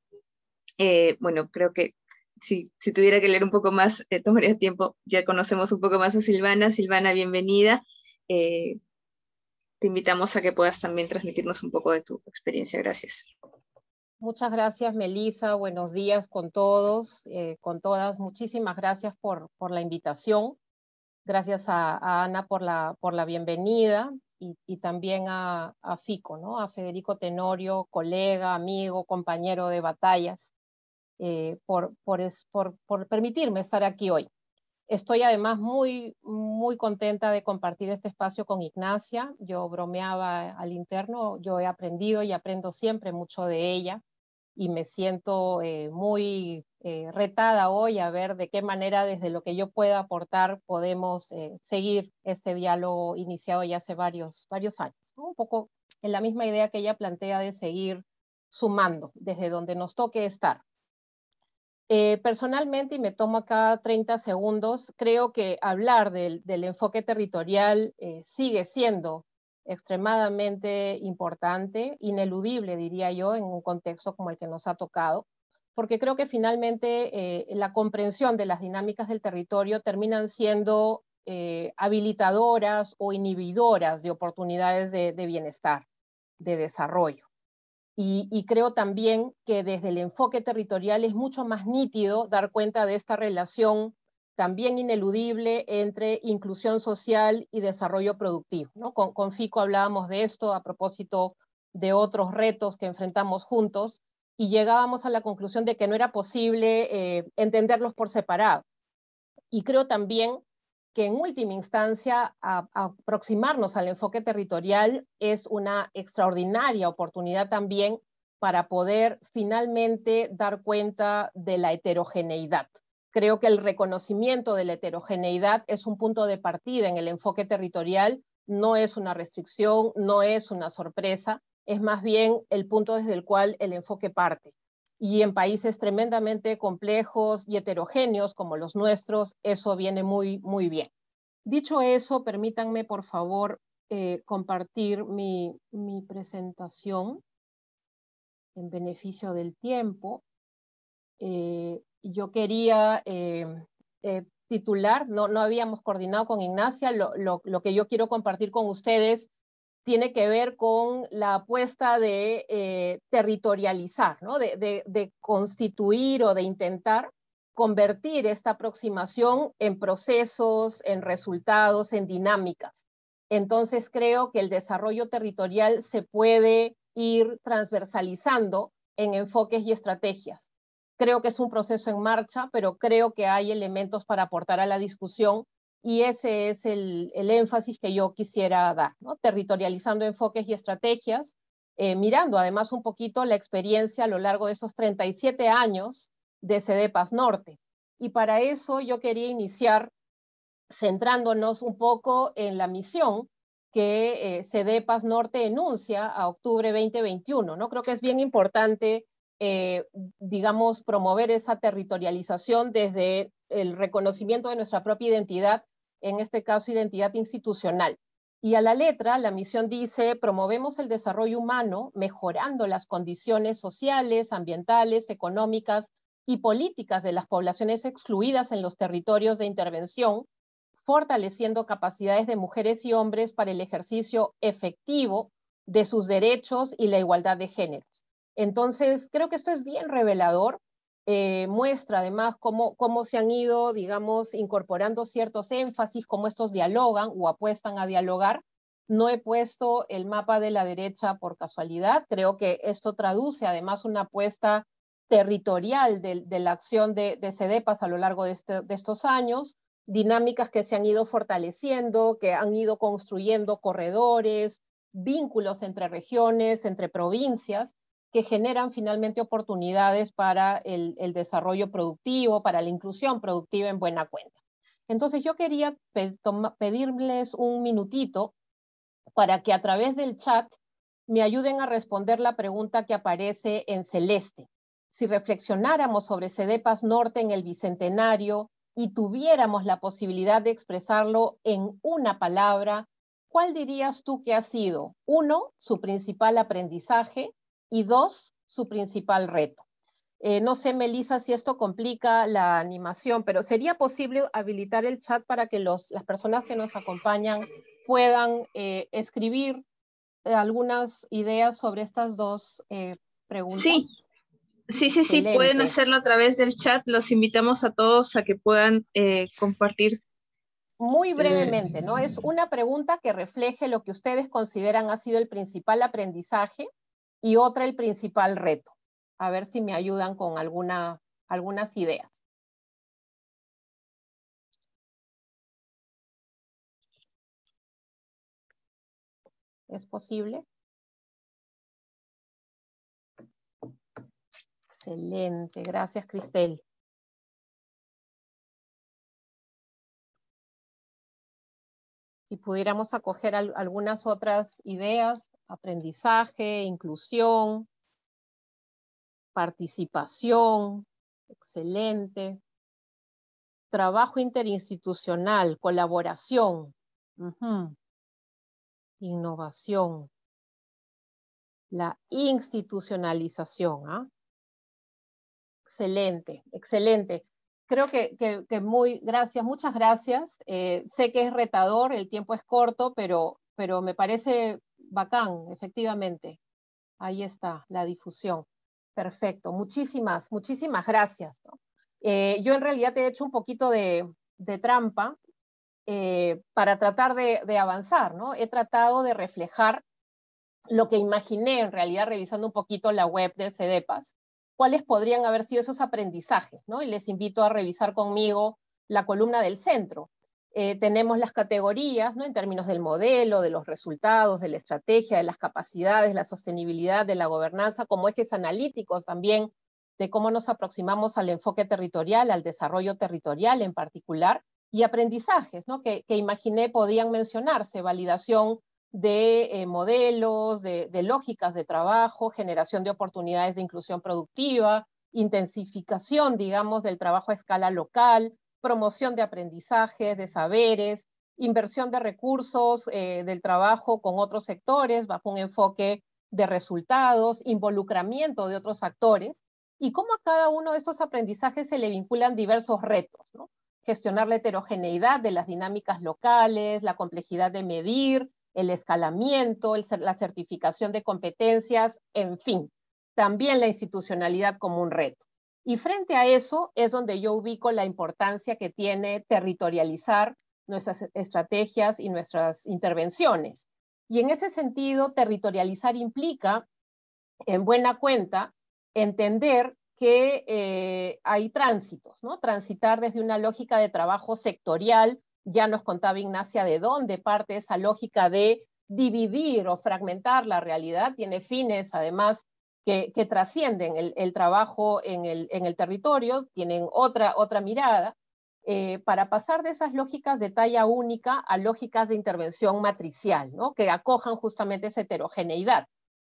Bueno, creo que si tuviera que leer un poco más, tomaría tiempo. Ya conocemos un poco más a Silvana. Silvana, bienvenida. Te invitamos a que puedas también transmitirnos un poco de tu experiencia. Gracias. Muchas gracias, Melissa. Buenos días con todos, con todas. Muchísimas gracias por la invitación. Gracias a Ana por la bienvenida y también a Fico, ¿no? A Federico Tenorio, colega, amigo, compañero de batallas, por permitirme estar aquí hoy. Estoy además muy contenta de compartir este espacio con Ignacia. Yo bromeaba al interno, yo he aprendido y aprendo siempre mucho de ella y me siento muy retada hoy a ver de qué manera desde lo que yo pueda aportar podemos seguir este diálogo iniciado ya hace varios años, ¿no? Un poco en la misma idea que ella plantea de seguir sumando desde donde nos toque estar. Personalmente, y me tomo acá 30 segundos, creo que hablar del enfoque territorial sigue siendo extremadamente importante, ineludible, diría yo, en un contexto como el que nos ha tocado, porque creo que finalmente la comprensión de las dinámicas del territorio terminan siendo habilitadoras o inhibidoras de oportunidades de bienestar, de desarrollo. Y creo también que desde el enfoque territorial es mucho más nítido dar cuenta de esta relación también ineludible entre inclusión social y desarrollo productivo, ¿no? Con Fico hablábamos de esto a propósito de otros retos que enfrentamos juntos y llegábamos a la conclusión de que no era posible entenderlos por separado. Y creo también que en última instancia aproximarnos al enfoque territorial es una extraordinaria oportunidad también para poder finalmente dar cuenta de la heterogeneidad. Creo que el reconocimiento de la heterogeneidad es un punto de partida en el enfoque territorial, no es una restricción, no es una sorpresa, es más bien el punto desde el cual el enfoque parte. Y en países tremendamente complejos y heterogéneos como los nuestros, eso viene muy, muy bien. Dicho eso, permítanme, por favor, compartir mi presentación en beneficio del tiempo. Yo quería titular, no habíamos coordinado con Ignacia, lo que yo quiero compartir con ustedes tiene que ver con la apuesta de territorializar, ¿no? de constituir o de intentar convertir esta aproximación en procesos, en resultados, en dinámicas. Entonces creo que el desarrollo territorial se puede ir transversalizando en enfoques y estrategias. Creo que es un proceso en marcha, pero creo que hay elementos para aportar a la discusión y ese es el énfasis que yo quisiera dar, ¿no? Territorializando enfoques y estrategias, mirando además un poquito la experiencia a lo largo de esos 37 años de CEDEPAS Norte. Y para eso yo quería iniciar centrándonos un poco en la misión que CEDEPAS Norte enuncia a octubre 2021, ¿no? Creo que es bien importante, digamos, promover esa territorialización desde el reconocimiento de nuestra propia identidad, en este caso identidad institucional. Y a la letra, la misión dice, promovemos el desarrollo humano mejorando las condiciones sociales, ambientales, económicas y políticas de las poblaciones excluidas en los territorios de intervención, fortaleciendo capacidades de mujeres y hombres para el ejercicio efectivo de sus derechos y la igualdad de géneros. Entonces, creo que esto es bien revelador, muestra además cómo se han ido, digamos, incorporando ciertos énfasis, cómo estos dialogan o apuestan a dialogar. No he puesto el mapa de la derecha por casualidad, creo que esto traduce además una apuesta territorial de la acción de CEDEPAS a lo largo de estos años, dinámicas que se han ido fortaleciendo, que han ido construyendo corredores, vínculos entre regiones, entre provincias, que generan finalmente oportunidades para el desarrollo productivo, para la inclusión productiva en buena cuenta. Entonces yo quería pedirles un minutito para que a través del chat me ayuden a responder la pregunta que aparece en celeste. Si reflexionáramos sobre CEDEPAS Norte en el Bicentenario y tuviéramos la posibilidad de expresarlo en una palabra, ¿cuál dirías tú que ha sido? 1, su principal aprendizaje, y 2, su principal reto. No sé, Melissa, si esto complica la animación, pero ¿sería posible habilitar el chat para que las personas que nos acompañan puedan escribir algunas ideas sobre estas dos preguntas? Sí, pueden hacerlo a través del chat. Los invitamos a todos a que puedan compartir. Muy brevemente, ¿no? Es una pregunta que refleje lo que ustedes consideran ha sido el principal aprendizaje y otra el principal reto. A ver si me ayudan con algunas ideas. ¿Es posible? Excelente, gracias, Cristel. Si pudiéramos acoger algunas otras ideas, aprendizaje, inclusión, participación, excelente. Trabajo interinstitucional, colaboración, innovación, la institucionalización, ¿ah? Excelente, excelente. Creo que muchas gracias. Sé que es retador, el tiempo es corto, pero me parece bacán, efectivamente. Ahí está, la difusión. Perfecto, muchísimas gracias, ¿no? Yo en realidad he hecho un poquito de trampa para tratar de avanzar, ¿no? He tratado de reflejar lo que imaginé en realidad revisando un poquito la web de CEDEPAS, cuáles podrían haber sido esos aprendizajes, ¿no? Y les invito a revisar conmigo la columna del centro. Tenemos las categorías, ¿no? En términos del modelo, de los resultados, de la estrategia, de las capacidades, la sostenibilidad, de la gobernanza, como ejes analíticos también, de cómo nos aproximamos al enfoque territorial, al desarrollo territorial en particular, y aprendizajes, ¿no? que imaginé podían mencionarse, validación de modelos, de lógicas de trabajo, generación de oportunidades de inclusión productiva, intensificación, digamos, del trabajo a escala local, promoción de aprendizaje, de saberes, inversión de recursos del trabajo con otros sectores bajo un enfoque de resultados, involucramiento de otros actores, y cómo a cada uno de estos aprendizajes se le vinculan diversos retos, ¿no? Gestionar la heterogeneidad de las dinámicas locales, la complejidad de medir, el escalamiento, la certificación de competencias, en fin, también la institucionalidad como un reto. Y frente a eso es donde yo ubico la importancia que tiene territorializar nuestras estrategias y nuestras intervenciones. Y en ese sentido, territorializar implica, en buena cuenta, entender que hay tránsitos, ¿no? Transitar desde una lógica de trabajo sectorial, ya nos contaba Ignacia de dónde parte esa lógica de dividir o fragmentar la realidad, tiene fines además que trascienden el trabajo en el territorio, tienen otra mirada, para pasar de esas lógicas de talla única a lógicas de intervención matricial, ¿no? Que acojan justamente esa heterogeneidad.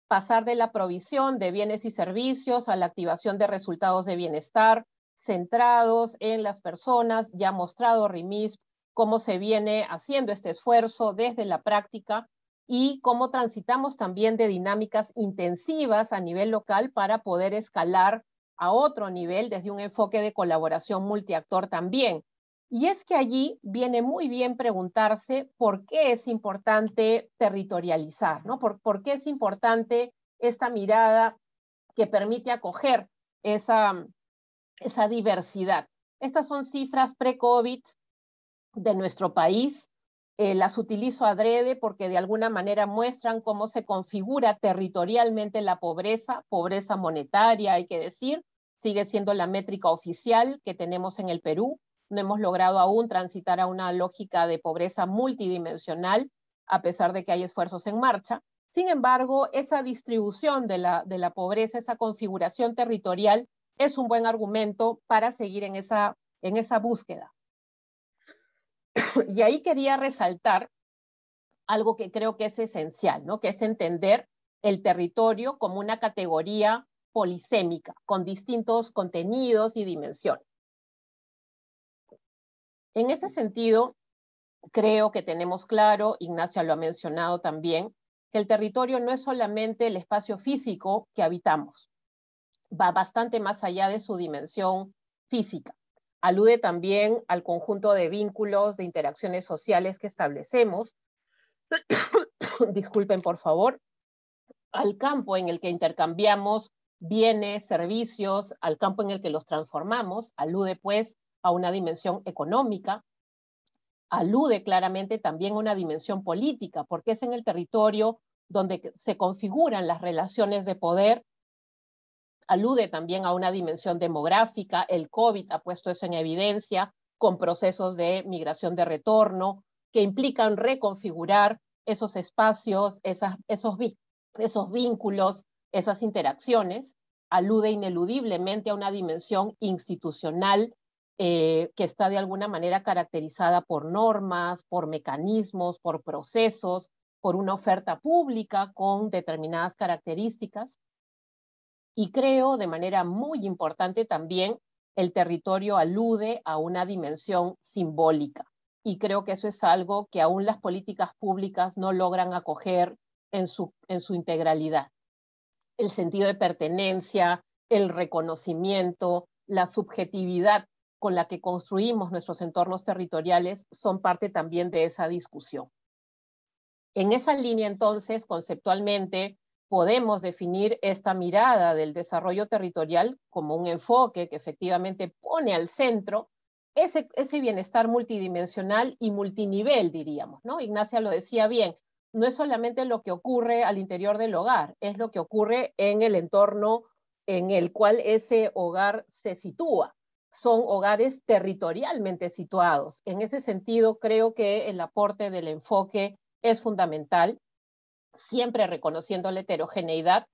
Pasar de la provisión de bienes y servicios a la activación de resultados de bienestar centrados en las personas. Ya ha mostrado Rimis cómo se viene haciendo este esfuerzo desde la práctica y cómo transitamos también de dinámicas intensivas a nivel local para poder escalar a otro nivel desde un enfoque de colaboración multiactor también. Y es que allí viene muy bien preguntarse por qué es importante territorializar, ¿no? ¿Por qué es importante esta mirada que permite acoger esa diversidad? Estas son cifras pre-COVID de nuestro país. Las utilizo adrede porque de alguna manera muestran cómo se configura territorialmente la pobreza monetaria, hay que decir, sigue siendo la métrica oficial que tenemos en el Perú. No hemos logrado aún transitar a una lógica de pobreza multidimensional, a pesar de que hay esfuerzos en marcha. Sin embargo, esa distribución de la pobreza, esa configuración territorial, es un buen argumento para seguir en esa búsqueda. Y ahí quería resaltar algo que creo que es esencial, ¿no? Que es entender el territorio como una categoría polisémica, con distintos contenidos y dimensiones. En ese sentido, creo que tenemos claro, Ignacia lo ha mencionado también, que el territorio no es solamente el espacio físico que habitamos, va bastante más allá de su dimensión física. Alude también al conjunto de vínculos, de interacciones sociales que establecemos, disculpen por favor, al campo en el que intercambiamos bienes, servicios, al campo en el que los transformamos, alude pues a una dimensión económica, alude claramente también a una dimensión política, porque es en el territorio donde se configuran las relaciones de poder, alude también a una dimensión demográfica, el COVID ha puesto eso en evidencia, con procesos de migración de retorno, que implican reconfigurar esos espacios, esos vínculos, esas interacciones, alude ineludiblemente a una dimensión institucional que está de alguna manera caracterizada por normas, por mecanismos, por procesos, por una oferta pública con determinadas características. Y creo de manera muy importante también el territorio alude a una dimensión simbólica. Y creo que eso es algo que aún las políticas públicas no logran acoger en su integralidad. El sentido de pertenencia, el reconocimiento, la subjetividad con la que construimos nuestros entornos territoriales son parte también de esa discusión. En esa línea, entonces, conceptualmente, podemos definir esta mirada del desarrollo territorial como un enfoque que efectivamente pone al centro ese bienestar multidimensional y multinivel, diríamos, ¿no? Ignacia lo decía bien, no es solamente lo que ocurre al interior del hogar, es lo que ocurre en el entorno en el cual ese hogar se sitúa. Son hogares territorialmente situados. En ese sentido, creo que el aporte del enfoque es fundamental, siempre reconociendo la heterogeneidad,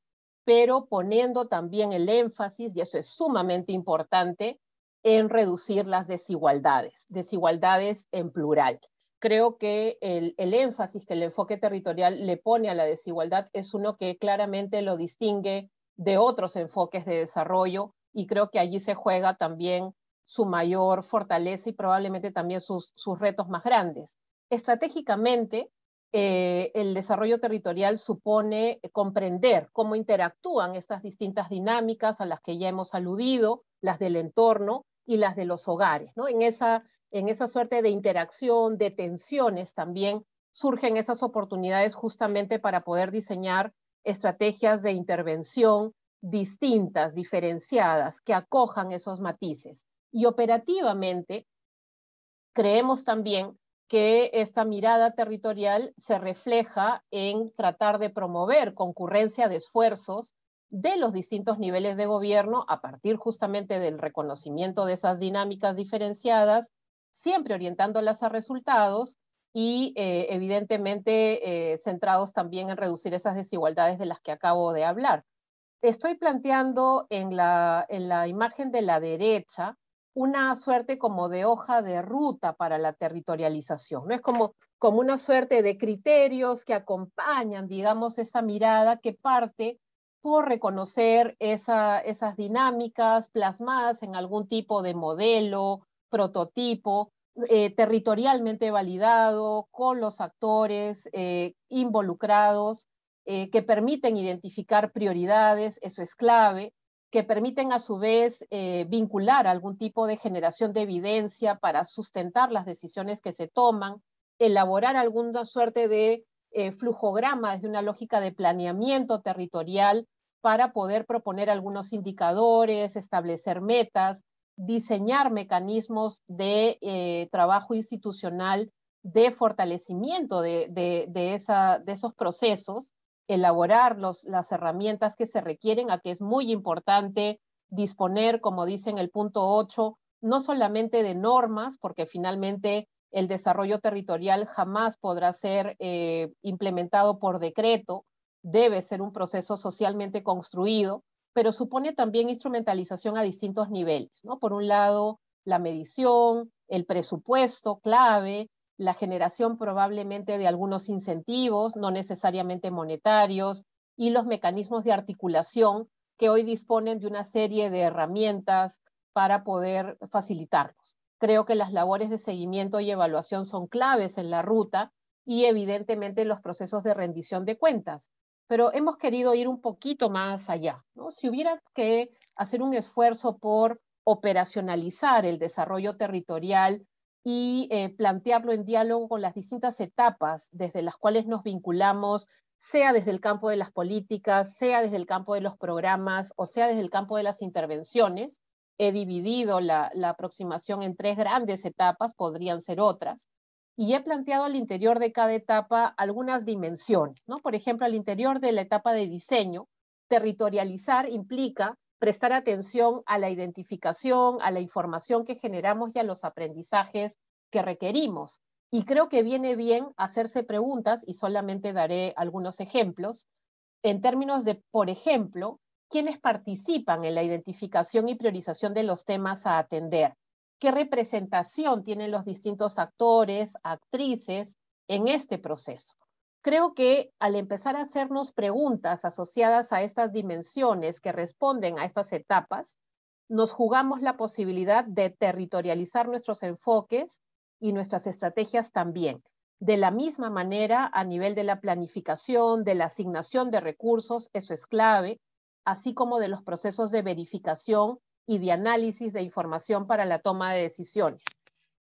pero poniendo también el énfasis, y eso es sumamente importante, en reducir las desigualdades en plural. Creo que el énfasis que el enfoque territorial le pone a la desigualdad es uno que claramente lo distingue de otros enfoques de desarrollo, y creo que allí se juega también su mayor fortaleza y probablemente también sus retos más grandes. Estratégicamente, el desarrollo territorial supone comprender cómo interactúan estas distintas dinámicas a las que ya hemos aludido, las del entorno y las de los hogares, ¿no? En esa suerte de interacción, de tensiones también surgen esas oportunidades justamente para poder diseñar estrategias de intervención distintas, diferenciadas, que acojan esos matices. Y operativamente, creemos también que esta mirada territorial se refleja en tratar de promover concurrencia de esfuerzos de los distintos niveles de gobierno a partir justamente del reconocimiento de esas dinámicas diferenciadas, siempre orientándolas a resultados y evidentemente centrados también en reducir esas desigualdades de las que acabo de hablar. Estoy planteando en la imagen de la derecha una suerte como de hoja de ruta para la territorialización, ¿no? Es como una suerte de criterios que acompañan, digamos, esa mirada que parte por reconocer esas dinámicas plasmadas en algún tipo de modelo, prototipo, territorialmente validado, con los actores involucrados, que permiten identificar prioridades, eso es clave, que permiten a su vez vincular algún tipo de generación de evidencia para sustentar las decisiones que se toman, elaborar alguna suerte de flujograma desde una lógica de planeamiento territorial para poder proponer algunos indicadores, establecer metas, diseñar mecanismos de trabajo institucional, de fortalecimiento de esos procesos, elaborar las herramientas que se requieren, a que es muy importante disponer, como dice en el punto 8, no solamente de normas, porque finalmente el desarrollo territorial jamás podrá ser implementado por decreto, debe ser un proceso socialmente construido, pero supone también instrumentalización a distintos niveles, ¿no? Por un lado, la medición, el presupuesto clave, la generación probablemente de algunos incentivos, no necesariamente monetarios, y los mecanismos de articulación que hoy disponen de una serie de herramientas para poder facilitarlos. Creo que las labores de seguimiento y evaluación son claves en la ruta y evidentemente los procesos de rendición de cuentas. Pero hemos querido ir un poquito más allá, ¿no? Si hubiera que hacer un esfuerzo por operacionalizar el desarrollo territorial y plantearlo en diálogo con las distintas etapas desde las cuales nos vinculamos, sea desde el campo de las políticas, sea desde el campo de los programas, o sea desde el campo de las intervenciones. He dividido la aproximación en 3 grandes etapas, podrían ser otras, y he planteado al interior de cada etapa algunas dimensiones, ¿no? Por ejemplo, al interior de la etapa de diseño, territorializar implica prestar atención a la identificación, a la información que generamos y a los aprendizajes que requerimos. Y creo que viene bien hacerse preguntas, y solamente daré algunos ejemplos, en términos de, por ejemplo, ¿quiénes participan en la identificación y priorización de los temas a atender? ¿Qué representación tienen los distintos actores, actrices en este proceso? Creo que al empezar a hacernos preguntas asociadas a estas dimensiones que responden a estas etapas, nos jugamos la posibilidad de territorializar nuestros enfoques y nuestras estrategias también. De la misma manera, a nivel de la planificación, de la asignación de recursos, eso es clave, así como de los procesos de verificación y de análisis de información para la toma de decisiones.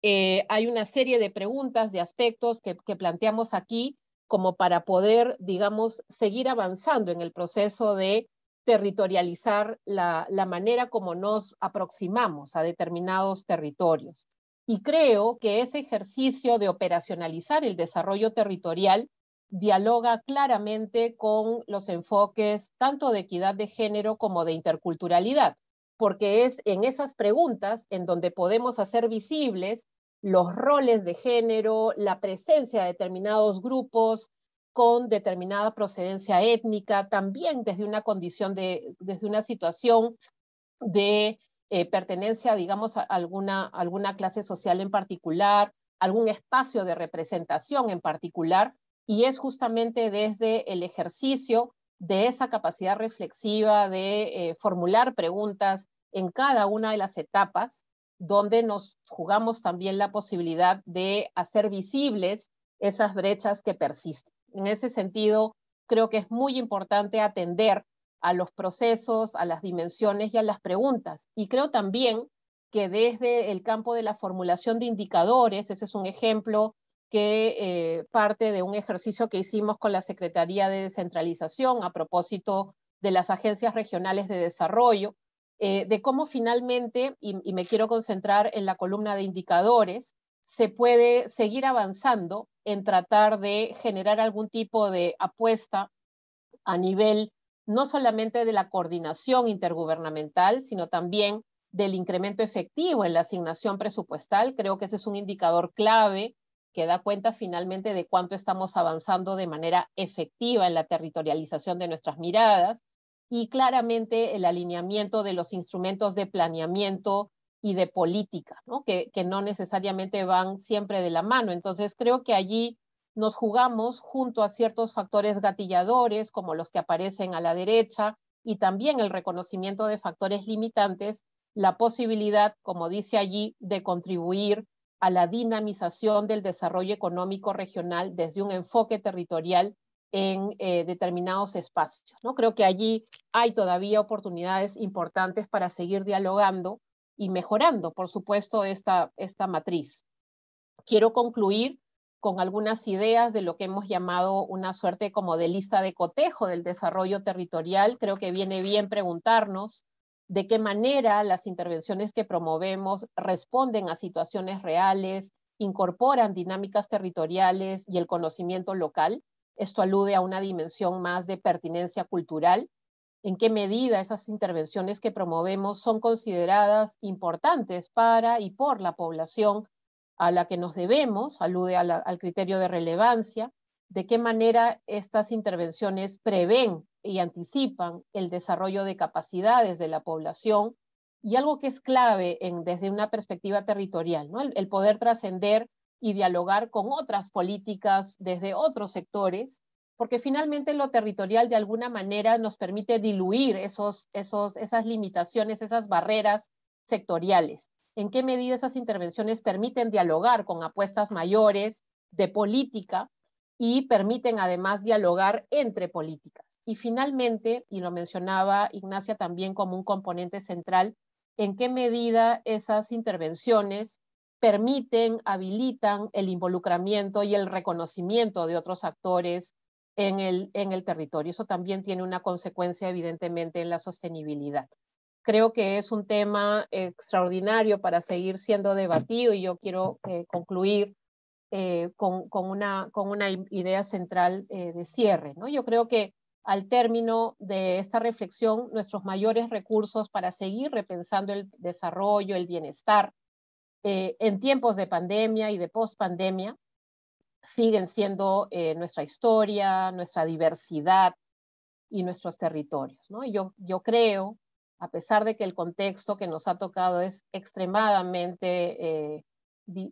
Hay una serie de preguntas, de aspectos que planteamos aquí como para poder, digamos, seguir avanzando en el proceso de territorializar la manera como nos aproximamos a determinados territorios. Y creo que ese ejercicio de operacionalizar el desarrollo territorial dialoga claramente con los enfoques tanto de equidad de género como de interculturalidad, porque es en esas preguntas en donde podemos hacer visibles los roles de género, la presencia de determinados grupos con determinada procedencia étnica, también desde una condición desde una situación de pertenencia, digamos, a alguna clase social en particular, algún espacio de representación en particular, y es justamente desde el ejercicio de esa capacidad reflexiva de formular preguntas en cada una de las etapas, donde nos jugamos también la posibilidad de hacer visibles esas brechas que persisten. En ese sentido, creo que es muy importante atender a los procesos, a las dimensiones y a las preguntas. Y creo también que desde el campo de la formulación de indicadores, ese es un ejemplo que parte de un ejercicio que hicimos con la Secretaría de Descentralización a propósito de las agencias regionales de desarrollo, de cómo finalmente, y me quiero concentrar en la columna de indicadores, se puede seguir avanzando en tratar de generar algún tipo de apuesta a nivel no solamente de la coordinación intergubernamental, sino también del incremento efectivo en la asignación presupuestal. Creo que ese es un indicador clave que da cuenta finalmente de cuánto estamos avanzando de manera efectiva en la territorialización de nuestras miradas y claramente el alineamiento de los instrumentos de planeamiento y de política, ¿no? Que no necesariamente van siempre de la mano. Entonces creo que allí nos jugamos junto a ciertos factores gatilladores como los que aparecen a la derecha y también el reconocimiento de factores limitantes, la posibilidad, como dice allí, de contribuir a la dinamización del desarrollo económico regional desde un enfoque territorial en determinados espacios, ¿no? Creo que allí hay todavía oportunidades importantes para seguir dialogando y mejorando, por supuesto, esta matriz. Quiero concluir con algunas ideas de lo que hemos llamado una suerte como de lista de cotejo del desarrollo territorial. Creo que viene bien preguntarnos de qué manera las intervenciones que promovemos responden a situaciones reales, incorporan dinámicas territoriales y el conocimiento local. Esto alude a una dimensión más de pertinencia cultural. En qué medida esas intervenciones que promovemos son consideradas importantes para y por la población a la que nos debemos, alude al criterio de relevancia, de qué manera estas intervenciones prevén y anticipan el desarrollo de capacidades de la población, y algo que es clave desde una perspectiva territorial, ¿no? El poder trascender y dialogar con otras políticas desde otros sectores, porque finalmente lo territorial de alguna manera nos permite diluir esas limitaciones, esas barreras sectoriales. ¿En qué medida esas intervenciones permiten dialogar con apuestas mayores de política y permiten además dialogar entre políticas? Y finalmente, y lo mencionaba Ignacia también como un componente central, ¿en qué medida esas intervenciones permiten, habilitan el involucramiento y el reconocimiento de otros actores en el territorio? Eso también tiene una consecuencia evidentemente en la sostenibilidad. Creo que es un tema extraordinario para seguir siendo debatido y yo quiero concluir con una idea central de cierre, ¿no? Yo creo que al término de esta reflexión, nuestros mayores recursos para seguir repensando el desarrollo, el bienestar en tiempos de pandemia y de post-pandemia, siguen siendo nuestra historia, nuestra diversidad y nuestros territorios, ¿no? Y yo creo, a pesar de que el contexto que nos ha tocado es extremadamente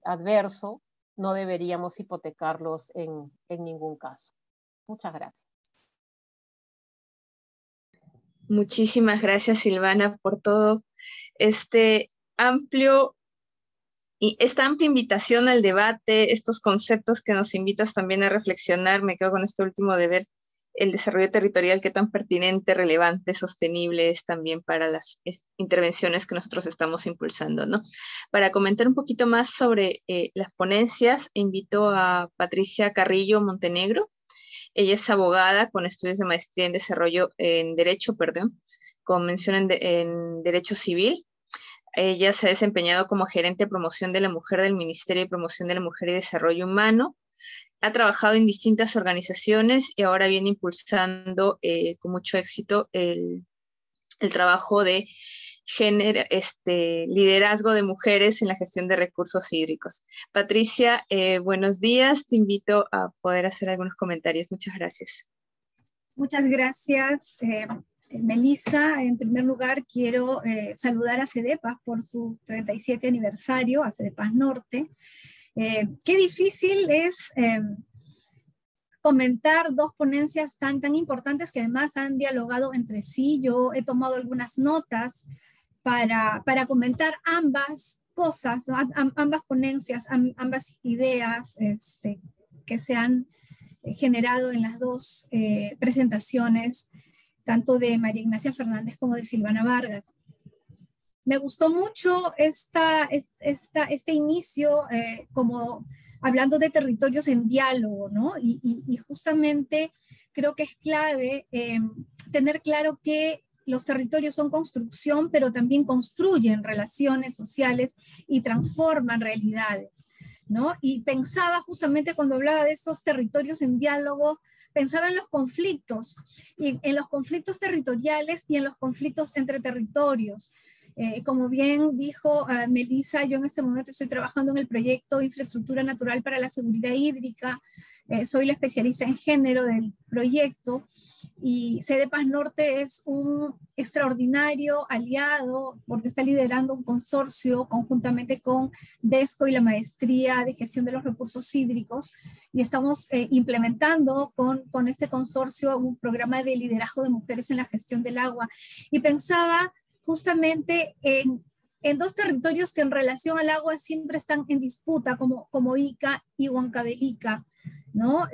adverso, no deberíamos hipotecarlos en ningún caso. Muchas gracias. Muchísimas gracias, Silvana, por todo esta amplia invitación al debate, estos conceptos que nos invitas también a reflexionar. Me quedo con esto último de ver el desarrollo territorial, qué tan pertinente, relevante, sostenible es también para las intervenciones que nosotros estamos impulsando, ¿no? Para comentar un poquito más sobre las ponencias, invito a Patricia Carrillo Montenegro. Ella es abogada con estudios de maestría en Derecho, con mención en Derecho Civil. Ella se ha desempeñado como gerente de promoción de la mujer del Ministerio de Promoción de la Mujer y Desarrollo Humano. Ha trabajado en distintas organizaciones y ahora viene impulsando con mucho éxito el trabajo de liderazgo de mujeres en la gestión de recursos hídricos. Patricia, buenos días. Te invito a poder hacer algunos comentarios. Muchas gracias. Muchas gracias, Melissa. En primer lugar, quiero saludar a CEDEPAS por su 37 aniversario, a CEDEPAS Norte. Qué difícil es comentar dos ponencias tan importantes que además han dialogado entre sí. Yo he tomado algunas notas para comentar ambas cosas, ¿no? Ambas ponencias, ambas ideas que se han generado en las dos presentaciones, tanto de María Ignacia Fernández como de Silvana Vargas. Me gustó mucho este inicio como hablando de territorios en diálogo, ¿no? Y justamente creo que es clave tener claro que los territorios son construcción, pero también construyen relaciones sociales y transforman realidades, ¿no? Y pensaba justamente cuando hablaba de estos territorios en diálogo, pensaba en los conflictos, y en los conflictos territoriales y en los conflictos entre territorios. Como bien dijo Melissa, yo en este momento estoy trabajando en el proyecto Infraestructura Natural para la Seguridad Hídrica. Soy la especialista en género del proyecto y CEDEPAS Norte es un extraordinario aliado porque está liderando un consorcio conjuntamente con DESCO y la Maestría de Gestión de los Recursos Hídricos y estamos implementando con este consorcio un programa de liderazgo de mujeres en la gestión del agua. Y pensaba justamente en dos territorios que en relación al agua siempre están en disputa, como Ica y Huancavelica, ¿no?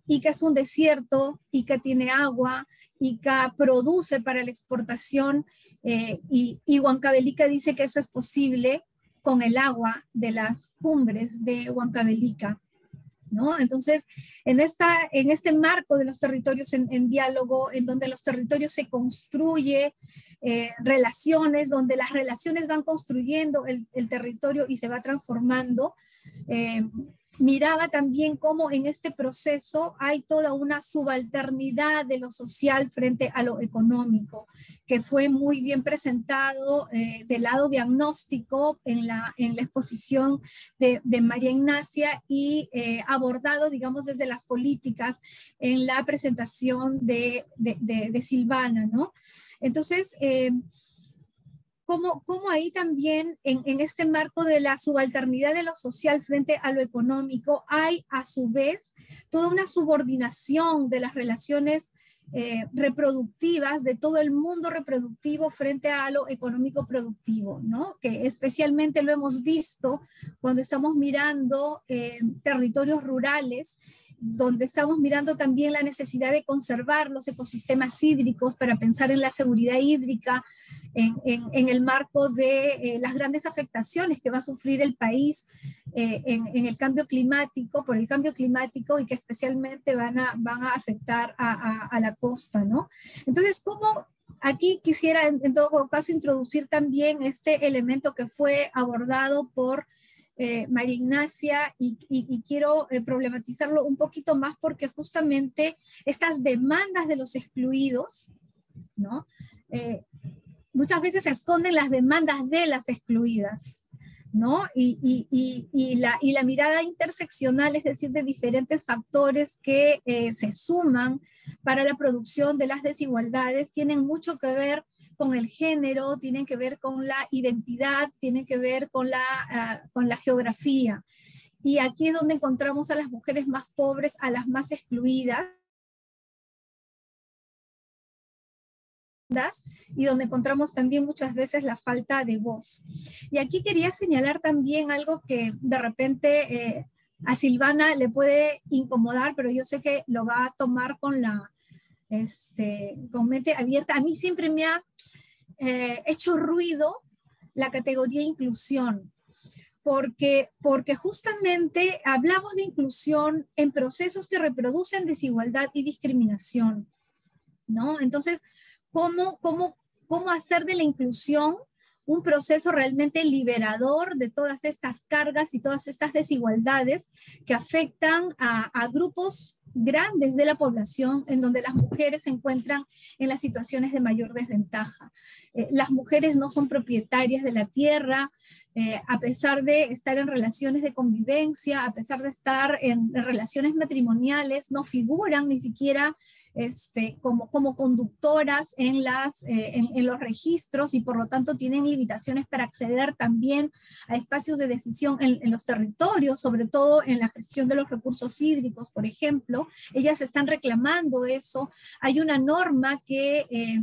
Ica es un desierto, Ica tiene agua, Ica produce para la exportación y Huancavelica dice que eso es posible con el agua de las cumbres de Huancavelica, ¿no? Entonces, en este marco de los territorios en diálogo, en donde los territorios se construye relaciones, donde las relaciones van construyendo el territorio y se va transformando, miraba también cómo en este proceso hay toda una subalternidad de lo social frente a lo económico, que fue muy bien presentado del lado diagnóstico en la exposición de María Ignacia y abordado, digamos, desde las políticas en la presentación de Silvana, ¿no? Entonces, cómo ahí también en este marco de la subalternidad de lo social frente a lo económico hay a su vez toda una subordinación de las relaciones reproductivas, de todo el mundo reproductivo frente a lo económico productivo, ¿no? Que especialmente lo hemos visto cuando estamos mirando territorios rurales, donde estamos mirando también la necesidad de conservar los ecosistemas hídricos para pensar en la seguridad hídrica, en el marco de las grandes afectaciones que va a sufrir el país en el cambio climático, por el cambio climático y que especialmente van a afectar a la costa, ¿no? Entonces, ¿cómo? Aquí quisiera en todo caso introducir también este elemento que fue abordado por María Ignacia y quiero problematizarlo un poquito más porque justamente estas demandas de los excluidos, ¿no? Muchas veces se esconden las demandas de las excluidas, ¿no? Y la mirada interseccional, es decir, de diferentes factores que se suman para la producción de las desigualdades, tienen mucho que ver con el género, tienen que ver con la identidad, tienen que ver con la geografía. Y aquí es donde encontramos a las mujeres más pobres, a las más excluidas, y donde encontramos también muchas veces la falta de voz. Y aquí quería señalar también algo que de repente a Silvana le puede incomodar, pero yo sé que lo va a tomar con mente abierta. A mí siempre me ha hecho ruido la categoría inclusión, porque justamente hablamos de inclusión en procesos que reproducen desigualdad y discriminación, ¿no? Entonces, ¿cómo hacer de la inclusión un proceso realmente liberador de todas estas cargas y todas estas desigualdades que afectan a grupos grandes de la población, en donde las mujeres se encuentran en las situaciones de mayor desventaja. Las mujeres no son propietarias de la tierra, a pesar de estar en relaciones de convivencia, a pesar de estar en relaciones matrimoniales, no figuran ni siquiera como conductoras en los registros, y por lo tanto tienen limitaciones para acceder también a espacios de decisión en los territorios, sobre todo en la gestión de los recursos hídricos, por ejemplo. Ellas están reclamando eso. Hay una norma que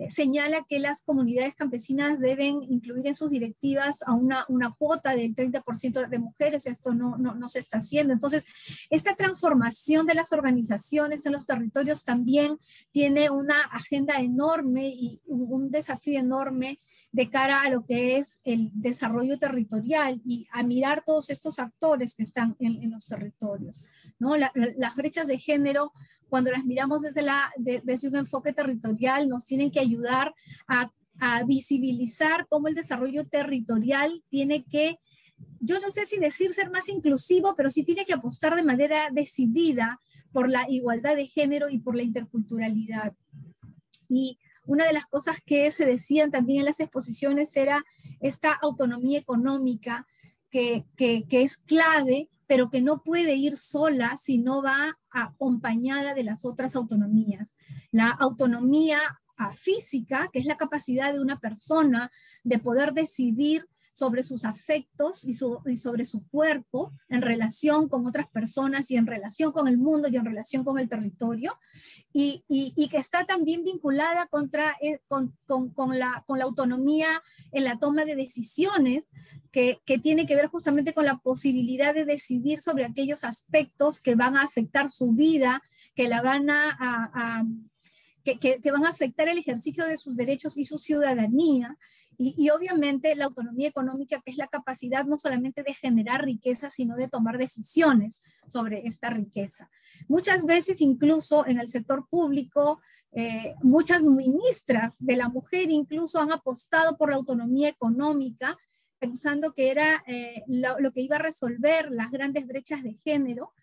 señala que las comunidades campesinas deben incluir en sus directivas a una cuota del 30% de mujeres. Esto no se está haciendo. Entonces, esta transformación de las organizaciones en los territorios también tiene una agenda enorme y un desafío enorme de cara a lo que es el desarrollo territorial y a mirar todos estos actores que están en los territorios, ¿no? Las brechas de género, cuando las miramos desde un enfoque territorial, nos tienen que ayudar a visibilizar cómo el desarrollo territorial tiene que, yo no sé si decir ser más inclusivo, pero sí tiene que apostar de manera decidida por la igualdad de género y por la interculturalidad. Y una de las cosas que se decían también en las exposiciones era esta autonomía económica que es clave, pero que no puede ir sola si no va acompañada de las otras autonomías. La autonomía física, que es la capacidad de una persona de poder decidir sobre sus afectos y sobre su cuerpo en relación con otras personas y en relación con el mundo y en relación con el territorio, y que está también vinculada con la autonomía en la toma de decisiones, que tiene que ver justamente con la posibilidad de decidir sobre aquellos aspectos que van a afectar su vida, que la van que van a afectar el ejercicio de sus derechos y su ciudadanía. Y obviamente la autonomía económica, que es la capacidad no solamente de generar riqueza, sino de tomar decisiones sobre esta riqueza. Muchas veces, incluso en el sector público, muchas ministras de la mujer incluso han apostado por la autonomía económica, pensando que era lo que iba a resolver las grandes brechas de género,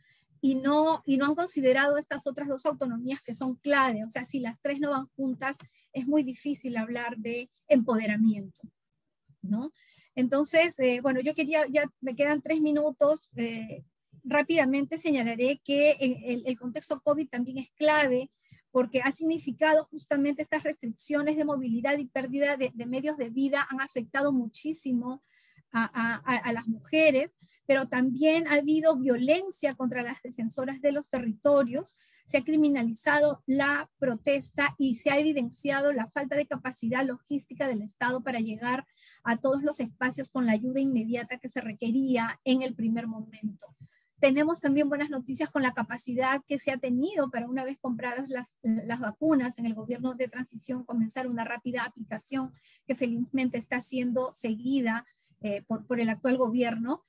y no han considerado estas otras dos autonomías que son clave. O sea, si las tres no van juntas, es muy difícil hablar de empoderamiento, ¿no? Entonces, bueno, yo quería, ya me quedan 3 minutos, rápidamente señalaré que el contexto COVID también es clave, porque ha significado justamente estas restricciones de movilidad y pérdida de medios de vida, han afectado muchísimo a las mujeres, pero también ha habido violencia contra las defensoras de los territorios, se ha criminalizado la protesta y se ha evidenciado la falta de capacidad logística del Estado para llegar a todos los espacios con la ayuda inmediata que se requería en el primer momento. Tenemos también buenas noticias con la capacidad que se ha tenido para, una vez compradas las vacunas en el gobierno de transición, comenzar una rápida aplicación que felizmente está siendo seguida por el actual gobierno,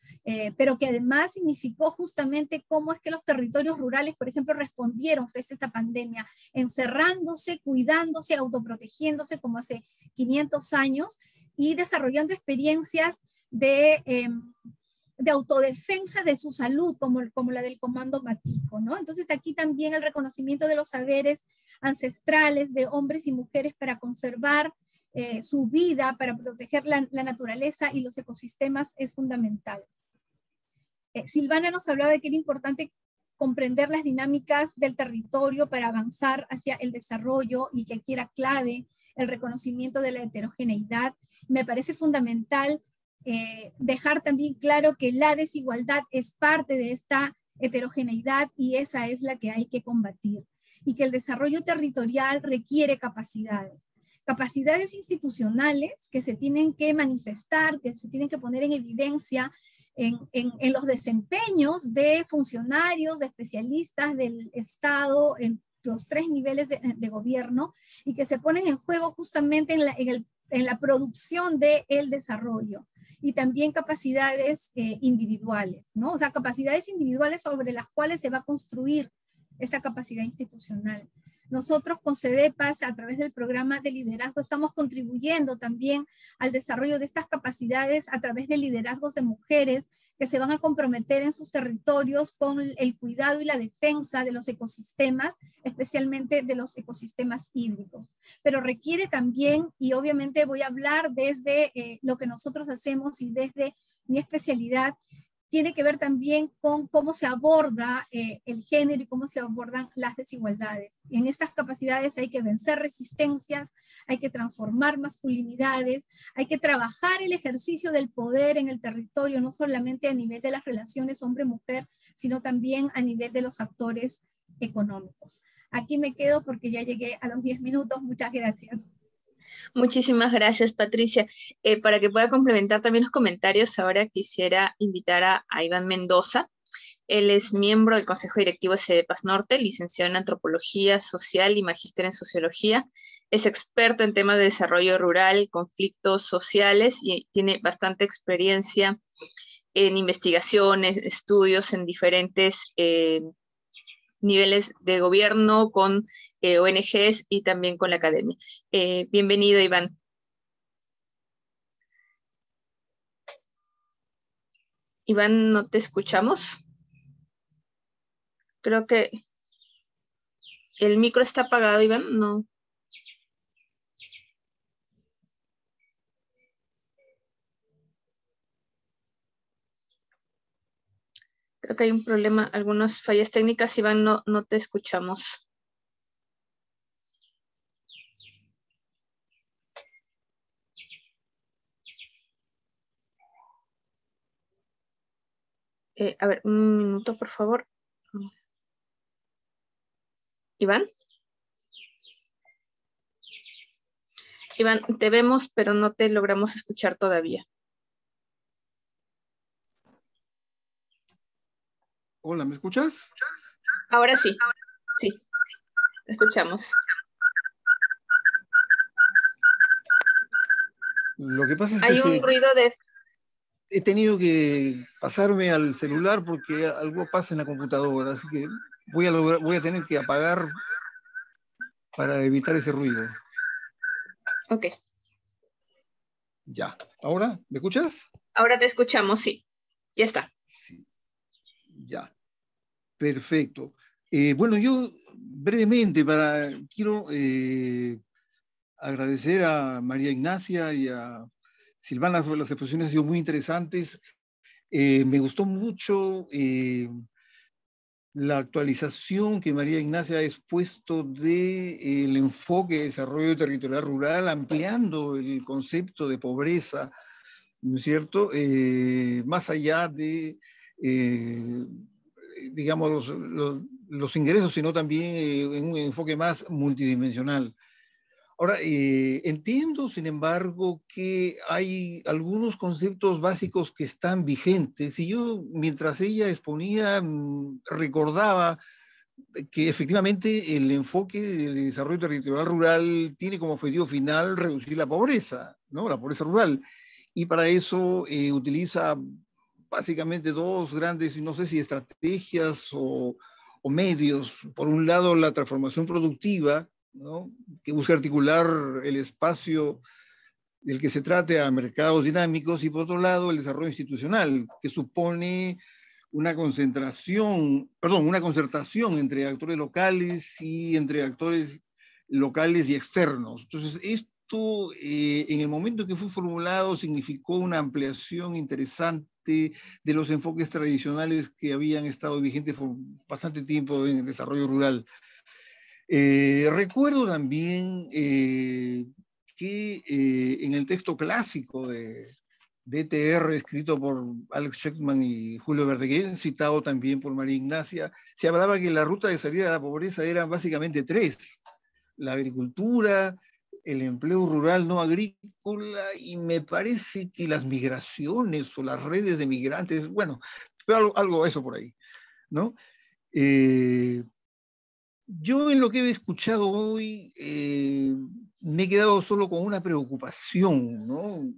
pero que además significó justamente cómo es que los territorios rurales, por ejemplo, respondieron frente a esta pandemia, encerrándose, cuidándose, autoprotegiéndose como hace 500 años y desarrollando experiencias de autodefensa de su salud, como la del Comando Matico, ¿no? Entonces aquí también el reconocimiento de los saberes ancestrales de hombres y mujeres para conservar su vida, para proteger la naturaleza y los ecosistemas es fundamental. Silvana nos hablaba de que era importante comprender las dinámicas del territorio para avanzar hacia el desarrollo, y que aquí era clave el reconocimiento de la heterogeneidad. Me parece fundamental dejar también claro que la desigualdad es parte de esta heterogeneidad y esa es la que hay que combatir, y que el desarrollo territorial requiere capacidades institucionales que se tienen que manifestar, que se tienen que poner en evidencia en los desempeños de funcionarios, de especialistas del Estado, en los 3 niveles de gobierno, y que se ponen en juego justamente en la producción del desarrollo, y también capacidades individuales, ¿no? O sea, capacidades individuales sobre las cuales se va a construir esta capacidad institucional. Nosotros con CEDEPAS, a través del programa de liderazgo, estamos contribuyendo también al desarrollo de estas capacidades a través de liderazgos de mujeres que se van a comprometer en sus territorios con el cuidado y la defensa de los ecosistemas, especialmente de los ecosistemas hídricos. Pero requiere también, y obviamente voy a hablar desde lo que nosotros hacemos y desde mi especialidad, tiene que ver también con cómo se aborda el género y cómo se abordan las desigualdades. Y en estas capacidades hay que vencer resistencias, hay que transformar masculinidades, hay que trabajar el ejercicio del poder en el territorio, no solamente a nivel de las relaciones hombre-mujer, sino también a nivel de los actores económicos. Aquí me quedo porque ya llegué a los 10 minutos. Muchas gracias. Muchísimas gracias, Patricia. Para que pueda complementar también los comentarios, ahora quisiera invitar a Iván Mendoza. Él es miembro del Consejo Directivo de CEDEPAS Norte, licenciado en Antropología Social y magíster en Sociología. Es experto en temas de desarrollo rural, conflictos sociales y tiene bastante experiencia en investigaciones, estudios en diferentes niveles de gobierno, con ONGs y también con la academia. Bienvenido, Iván. Iván, ¿no te escuchamos? Creo que el micro está apagado, Iván. No. Creo que hay un problema, algunas fallas técnicas. Iván, no te escuchamos. A ver, un minuto, por favor. Iván. Iván, te vemos, pero no te logramos escuchar todavía. Hola, ¿me escuchas? Ahora sí, sí, escuchamos. Lo que pasa es Hay que un ruido de... he tenido que pasarme al celular porque algo pasa en la computadora, así que voy a tener que apagar para evitar ese ruido. Ok. Ya. ¿Ahora? ¿Me escuchas? Ahora te escuchamos, sí. Ya está. Sí. Ya. Perfecto. Bueno, yo brevemente quiero agradecer a María Ignacia y a Silvana, las exposiciones han sido muy interesantes. Me gustó mucho la actualización que María Ignacia ha expuesto del enfoque de desarrollo territorial rural, ampliando el concepto de pobreza, ¿no es cierto? Más allá de, digamos, los ingresos, sino también en un enfoque más multidimensional. Ahora, entiendo, sin embargo, que hay algunos conceptos básicos que están vigentes y yo, mientras ella exponía, recordaba que efectivamente el enfoque de desarrollo territorial rural tiene como objetivo final reducir la pobreza, ¿no? La pobreza rural. Y para eso utiliza básicamente dos grandes, no sé si estrategias o medios. Por un lado, la transformación productiva, ¿no? Que busca articular el espacio del que se trate a mercados dinámicos, y por otro lado el desarrollo institucional, que supone una concertación entre actores locales y entre actores locales y externos. Entonces, esto en el momento en que fue formulado significó una ampliación interesante de los enfoques tradicionales que habían estado vigentes por bastante tiempo en el desarrollo rural. Recuerdo también que en el texto clásico de ETR, escrito por Alex Sheckman y Julio Verdaguer, citado también por María Ignacia, se hablaba que la ruta de salida de la pobreza eran básicamente tres: la agricultura, el empleo rural no agrícola, y me parece que las migraciones o las redes de migrantes, bueno, algo eso por ahí, ¿no? Yo en lo que he escuchado hoy me he quedado solo con una preocupación, ¿no?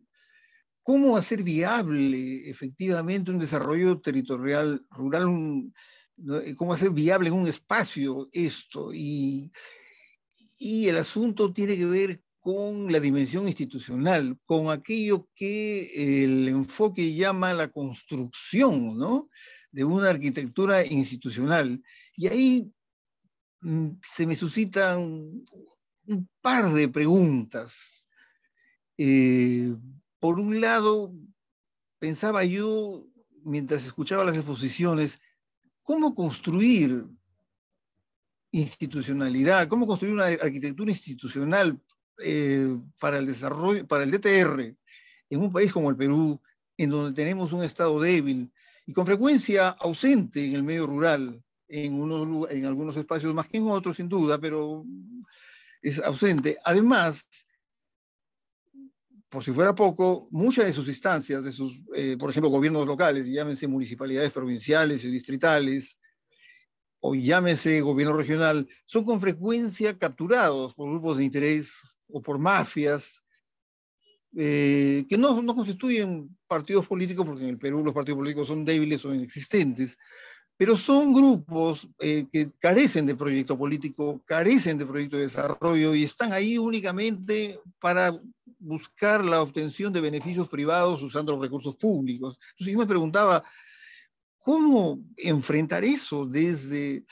¿Cómo hacer viable efectivamente un desarrollo territorial rural? ¿No? ¿Cómo hacer viable en un espacio esto? Y y el asunto tiene que ver con la dimensión institucional, con aquello que el enfoque llama la construcción, ¿no?, de una arquitectura institucional. Y ahí se me suscitan un par de preguntas. Por un lado, pensaba yo, mientras escuchaba las exposiciones, ¿cómo construir institucionalidad? ¿Cómo construir una arquitectura institucional para el desarrollo, para el DTR, en un país como el Perú, en donde tenemos un Estado débil y con frecuencia ausente en el medio rural, en algunos espacios más que en otros, sin duda, pero es ausente? Además, por si fuera poco, muchas de sus instancias, de sus, por ejemplo, gobiernos locales, llámense municipalidades provinciales y distritales, o llámese gobierno regional, son con frecuencia capturados por grupos de interés o por mafias que no constituyen partidos políticos, porque en el Perú los partidos políticos son débiles o inexistentes, pero son grupos que carecen de proyecto político, carecen de proyecto de desarrollo y están ahí únicamente para buscar la obtención de beneficios privados usando los recursos públicos. Entonces yo me preguntaba, ¿cómo enfrentar eso desde,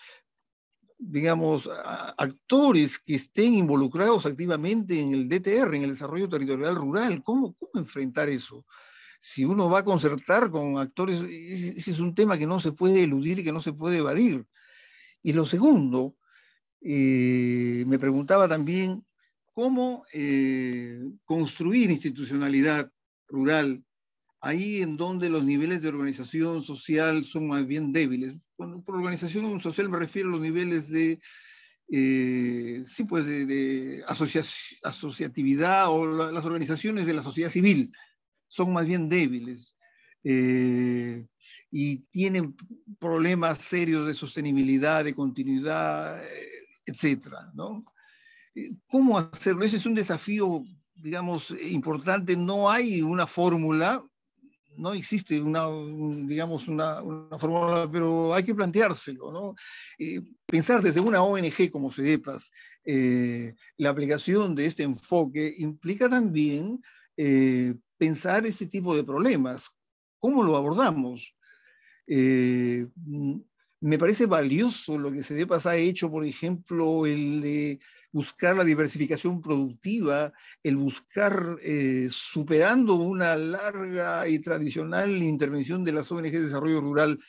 digamos, actores que estén involucrados activamente en el DTR, en el desarrollo territorial rural? ¿Cómo enfrentar eso? Si uno va a concertar con actores, ese es un tema que no se puede eludir y que no se puede evadir. Y lo segundo, me preguntaba también cómo construir institucionalidad rural ahí en donde los niveles de organización social son más bien débiles. Bueno, por organización social me refiero a los niveles de, sí, pues de asociatividad o las organizaciones de la sociedad civil son más bien débiles y tienen problemas serios de sostenibilidad, de continuidad, etcétera, ¿no? ¿Cómo hacerlo? Ese es un desafío, digamos, importante. No hay una fórmula, no existe digamos, una fórmula, pero hay que planteárselo, ¿no? Pensar desde una ONG como CEDEPAS, la aplicación de este enfoque implica también pensar este tipo de problemas. ¿Cómo lo abordamos? Me parece valioso lo que CEDEPAS ha hecho, por ejemplo, el de buscar la diversificación productiva, el buscar, superando una larga y tradicional intervención de las ONG de desarrollo rural,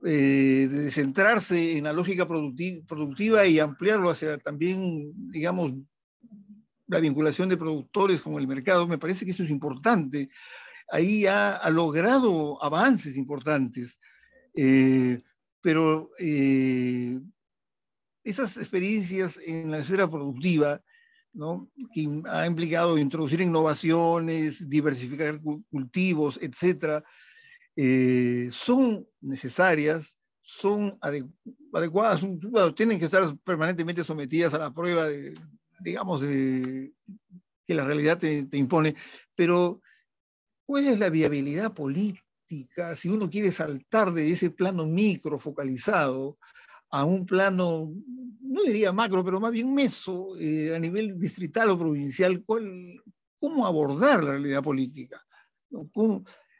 de centrarse en la lógica productiva y ampliarlo hacia también, digamos, la vinculación de productores con el mercado. Me parece que eso es importante. Ahí ha logrado avances importantes, pero esas experiencias en la esfera productiva, ¿no?, que ha implicado introducir innovaciones, diversificar cultivos, etcétera, son necesarias, son adecuadas, tienen que estar permanentemente sometidas a la prueba de, digamos, que la realidad te impone, pero ¿cuál es la viabilidad política si uno quiere saltar de ese plano micro focalizado a un plano, no diría macro, pero más bien meso, a nivel distrital o provincial? ¿Cómo abordar la realidad política?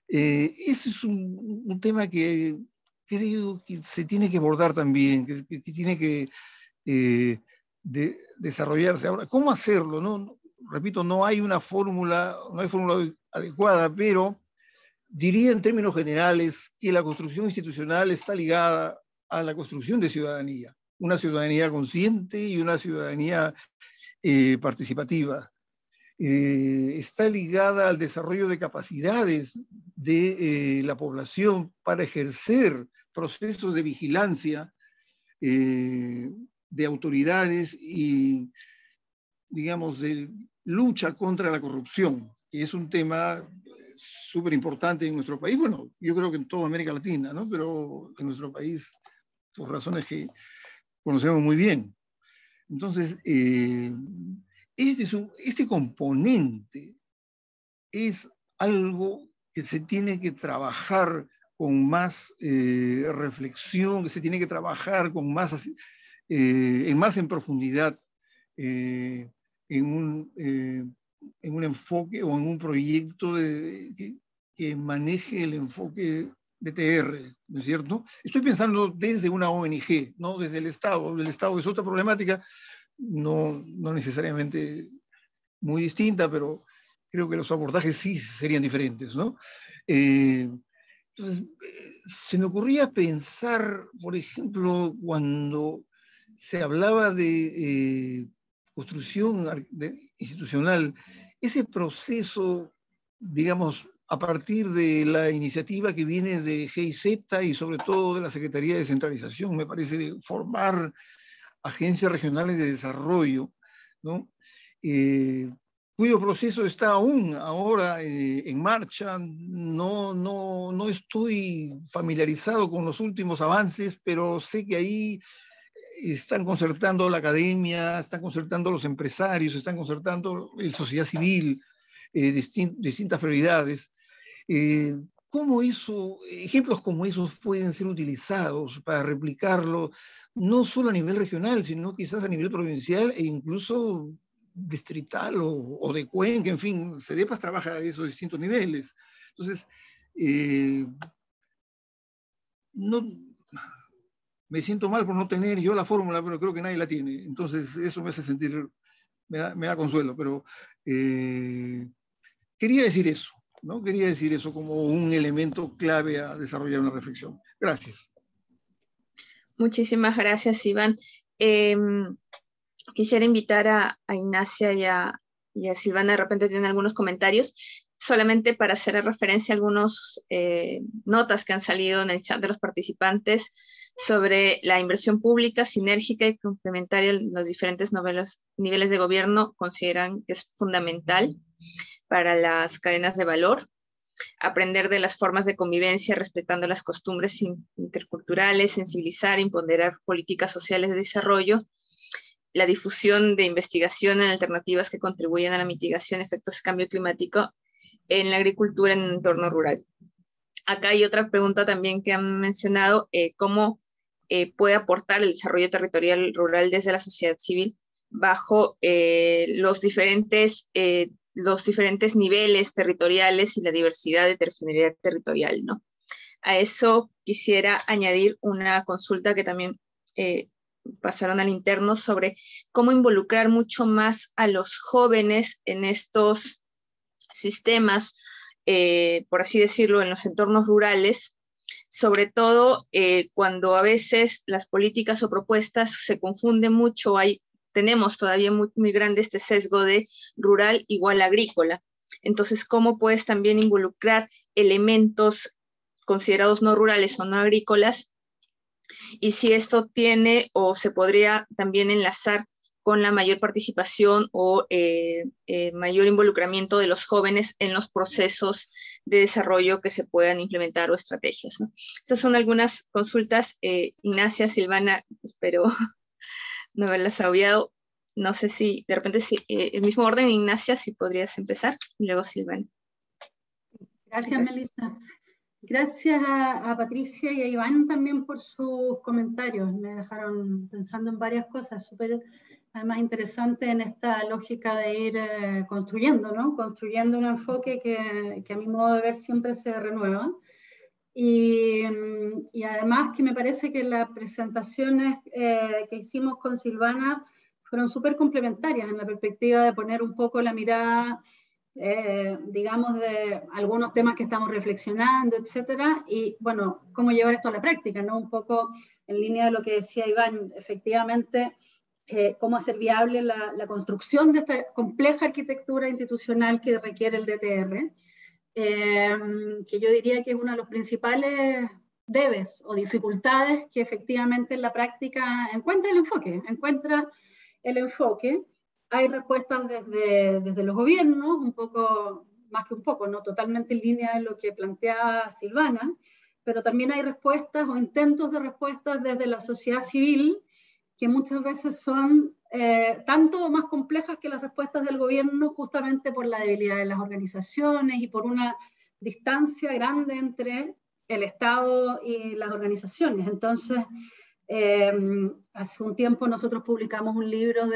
Ese es un tema que creo que se tiene que abordar también, que tiene que desarrollarse. Ahora, ¿cómo hacerlo? No, repito, no hay una fórmula, no hay fórmula adecuada, pero diría en términos generales que la construcción institucional está ligada a la construcción de ciudadanía, una ciudadanía consciente y una ciudadanía participativa. Está ligada al desarrollo de capacidades de la población para ejercer procesos de vigilancia de autoridades y, digamos, de lucha contra la corrupción, que es un tema súper importante en nuestro país. Bueno, yo creo que en toda América Latina, ¿no? Pero en nuestro país, por razones que conocemos muy bien. Entonces, este componente es algo que se tiene que trabajar con más reflexión, que se tiene que trabajar con más, en profundidad, en un enfoque o en un proyecto que maneje el enfoque de TR, ¿no es cierto? Estoy pensando desde una ONG, ¿no? Desde el Estado. El Estado es otra problemática, no necesariamente muy distinta, pero creo que los abordajes sí serían diferentes, ¿no? Entonces, se me ocurría pensar, por ejemplo, cuando se hablaba de construcción institucional, ese proceso, digamos, a partir de la iniciativa que viene de GIZ y sobre todo de la Secretaría de Descentralización, me parece, de formar agencias regionales de desarrollo, ¿no? Cuyo proceso está aún ahora en marcha. No estoy familiarizado con los últimos avances, pero sé que ahí están concertando la academia, están concertando los empresarios, están concertando la sociedad civil, distintas prioridades. ¿Cómo ejemplos como esos pueden ser utilizados para replicarlo, no solo a nivel regional, sino quizás a nivel provincial e incluso distrital o de Cuenca? En fin, CEDEPAS trabaja a esos distintos niveles. Entonces, me siento mal por no tener yo la fórmula, pero creo que nadie la tiene. Entonces, eso me hace sentir, me da consuelo, pero quería decir eso, ¿no? Quería decir eso como un elemento clave a desarrollar una reflexión. Gracias. Muchísimas gracias, Iván. Quisiera invitar a Ignacia y a Silvana, de repente tienen algunos comentarios, solamente para hacer referencia a algunas notas que han salido en el chat de los participantes sobre la inversión pública sinérgica y complementaria en los diferentes niveles de gobierno. Consideran que es fundamental para las cadenas de valor, aprender de las formas de convivencia respetando las costumbres interculturales, sensibilizar, imponderar políticas sociales de desarrollo, la difusión de investigación en alternativas que contribuyen a la mitigación de efectos de cambio climático en la agricultura en un entorno rural. Acá hay otra pregunta también que han mencionado, cómo puede aportar el desarrollo territorial rural desde la sociedad civil bajo los diferentes niveles territoriales y la diversidad de heterogeneidad territorial, ¿no? A eso quisiera añadir una consulta que también pasaron al interno sobre cómo involucrar mucho más a los jóvenes en estos sistemas, por así decirlo, en los entornos rurales, sobre todo cuando a veces las políticas o propuestas se confunden mucho. Tenemos todavía muy grande este sesgo de rural igual agrícola. Entonces, ¿cómo puedes también involucrar elementos considerados no rurales o no agrícolas? Y si esto tiene o se podría también enlazar con la mayor participación o mayor involucramiento de los jóvenes en los procesos de desarrollo que se puedan implementar o estrategias, ¿no? Estas son algunas consultas. Ignacia, Silvana, espero no haberlas obviado. No sé si de repente, el mismo orden, Ignacia, si podrías empezar, y luego Silvana. Gracias, Melissa. Gracias a Patricia y a Iván también por sus comentarios. Me dejaron pensando en varias cosas súper, además, interesantes en esta lógica de ir construyendo, ¿no? Construyendo un enfoque que a mi modo de ver siempre se renueva. Y además que me parece que las presentaciones que hicimos con Silvana fueron súper complementarias en la perspectiva de poner un poco la mirada, digamos, de algunos temas que estamos reflexionando, etcétera, y bueno, cómo llevar esto a la práctica, ¿no? Un poco en línea de lo que decía Iván, efectivamente, cómo hacer viable la construcción de esta compleja arquitectura institucional que requiere el DTR, que yo diría que es uno de los principales debes o dificultades que efectivamente en la práctica encuentra el enfoque. Hay respuestas desde los gobiernos, un poco, más que un poco, no totalmente en línea de lo que planteaba Silvana, pero también hay respuestas o intentos de respuestas desde la sociedad civil, que muchas veces son tanto o más complejas que las respuestas del gobierno, justamente por la debilidad de las organizaciones y por una distancia grande entre el Estado y las organizaciones. Entonces, hace un tiempo nosotros publicamos un libro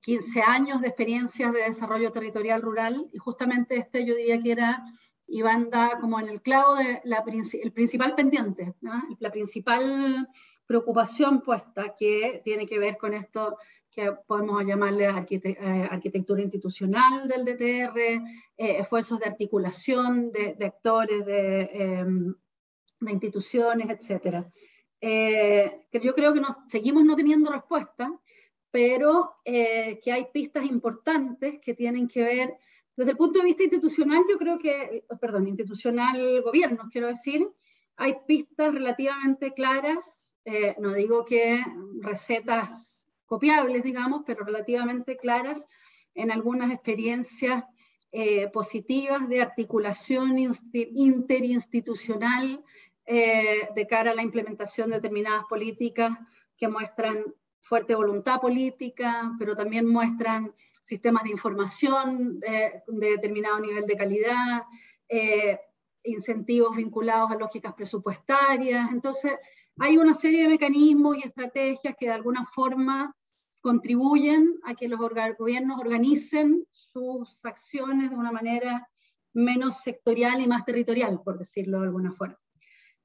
15 años de experiencias de desarrollo territorial rural, y justamente yo diría que Iván da como en el clavo de el principal pendiente, ¿no? La principal preocupación puesta, que tiene que ver con esto que podemos llamarle arquitectura institucional del DTR, esfuerzos de articulación de actores, de instituciones, etc. Que yo creo que seguimos no teniendo respuesta, pero que hay pistas importantes que tienen que ver, desde el punto de vista institucional, yo creo que, institucional gobierno, quiero decir, hay pistas relativamente claras, no digo que recetas copiables, digamos, pero relativamente claras en algunas experiencias positivas de articulación interinstitucional de cara a la implementación de determinadas políticas que muestran fuerte voluntad política, pero también muestran sistemas de información de determinado nivel de calidad, incentivos vinculados a lógicas presupuestarias. Entonces, hay una serie de mecanismos y estrategias que de alguna forma contribuyen a que los gobiernos organicen sus acciones de una manera menos sectorial y más territorial, por decirlo de alguna forma.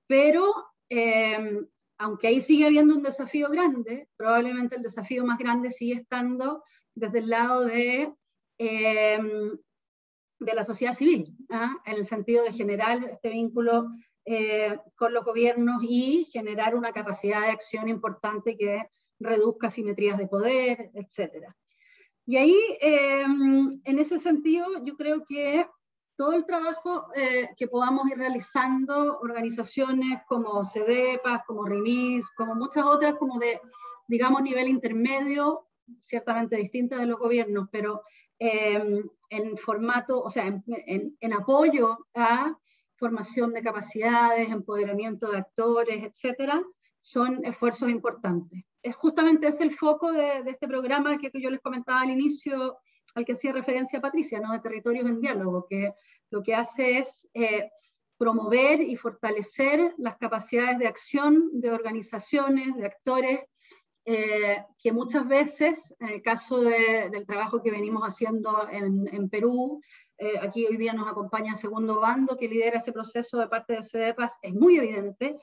Pero aunque ahí sigue habiendo un desafío grande, probablemente el desafío más grande sigue estando desde el lado de la sociedad civil, ¿ah? En el sentido de generar este vínculo con los gobiernos y generar una capacidad de acción importante que reduzca asimetrías de poder, etc. Y ahí, en ese sentido, yo creo que todo el trabajo que podamos ir realizando, organizaciones como CEDEPAS, como RIMIS, como muchas otras, como de, digamos, nivel intermedio, ciertamente distintas de los gobiernos, pero en formato, o sea, en apoyo a formación de capacidades, empoderamiento de actores, etcétera, son esfuerzos importantes. Es justamente ese el foco de este programa que yo les comentaba al inicio, al que hacía referencia Patricia, ¿no? De Territorios en Diálogo, que lo que hace es promover y fortalecer las capacidades de acción de organizaciones, de actores, que muchas veces, en el caso del trabajo que venimos haciendo en Perú, aquí hoy día nos acompaña Segundo Bando, que lidera ese proceso de parte de CEDEPAS, es muy evidente.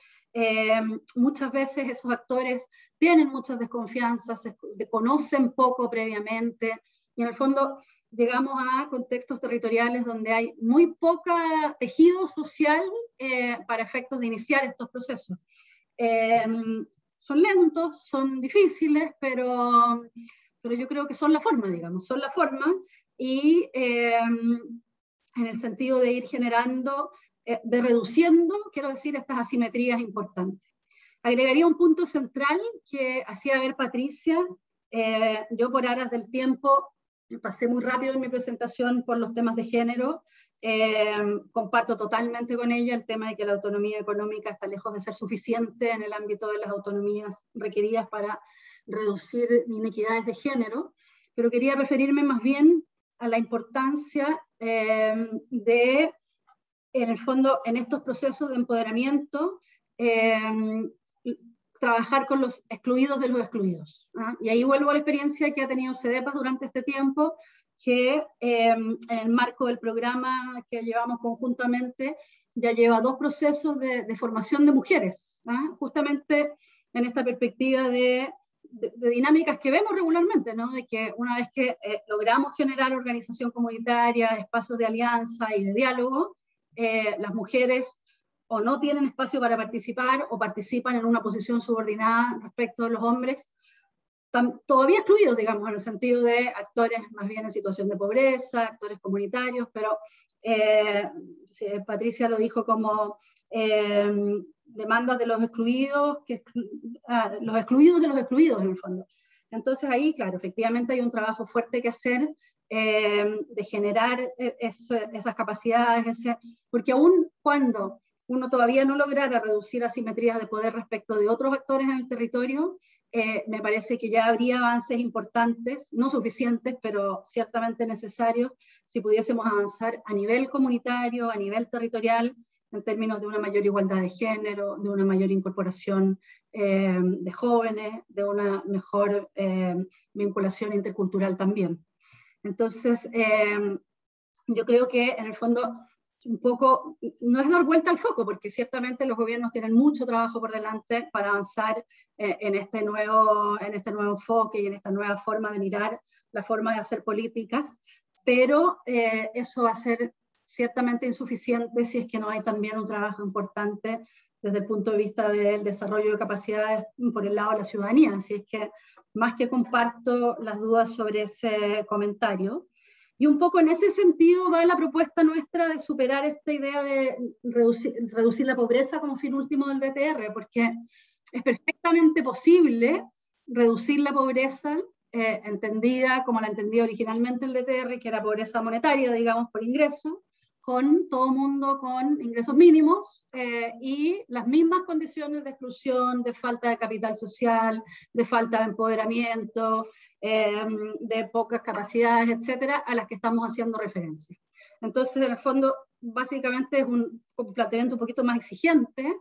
Muchas veces esos actores tienen muchas desconfianzas, se conocen poco previamente, y en el fondo llegamos a contextos territoriales donde hay muy poco tejido social para efectos de iniciar estos procesos. Son lentos, son difíciles, pero yo creo que son la forma, digamos, son la forma, y en el sentido de ir generando, de reduciendo, quiero decir, estas asimetrías importantes. Agregaría un punto central que hacía ver Patricia. Yo por aras del tiempo pasé muy rápido en mi presentación por los temas de género. Comparto totalmente con ella el tema de que la autonomía económica está lejos de ser suficiente en el ámbito de las autonomías requeridas para reducir inequidades de género, pero quería referirme más bien a la importancia de, en el fondo, en estos procesos de empoderamiento, trabajar con los excluidos de los excluidos, ¿ah? Y ahí vuelvo a la experiencia que ha tenido CEDEPAS durante este tiempo, que en el marco del programa que llevamos conjuntamente ya lleva 2 procesos de formación de mujeres, ¿ah? Justamente en esta perspectiva de dinámicas que vemos regularmente, ¿no? De que una vez que logramos generar organización comunitaria, espacios de alianza y de diálogo, las mujeres o no tienen espacio para participar o participan en una posición subordinada respecto a los hombres, todavía excluidos, digamos, en el sentido de actores más bien en situación de pobreza, actores comunitarios, pero Patricia lo dijo como demandas de los excluidos, los excluidos de los excluidos en el fondo. Entonces ahí, claro, efectivamente hay un trabajo fuerte que hacer de generar esas capacidades, porque aún cuando uno todavía no lograra reducir asimetrías de poder respecto de otros actores en el territorio, me parece que ya habría avances importantes, no suficientes, pero ciertamente necesarios, si pudiésemos avanzar a nivel comunitario, a nivel territorial, en términos de una mayor igualdad de género, de una mayor incorporación de jóvenes, de una mejor vinculación intercultural también. Entonces, yo creo que en el fondo un poco, no es dar vuelta al foco, porque ciertamente los gobiernos tienen mucho trabajo por delante para avanzar en este nuevo enfoque y en esta nueva forma de mirar la forma de hacer políticas, pero eso va a ser ciertamente insuficiente si es que no hay también un trabajo importante desde el punto de vista del desarrollo de capacidades por el lado de la ciudadanía. Así es que más que comparto las dudas sobre ese comentario. Y un poco en ese sentido va la propuesta nuestra de superar esta idea de reducir la pobreza como fin último del DTR, porque es perfectamente posible reducir la pobreza entendida como la entendía originalmente el DTR, que era pobreza monetaria, digamos, por ingreso, con todo mundo con ingresos mínimos y las mismas condiciones de exclusión, de falta de capital social, de falta de empoderamiento, de pocas capacidades, etcétera, a las que estamos haciendo referencia. Entonces, en el fondo, básicamente es un planteamiento un poquito más exigente,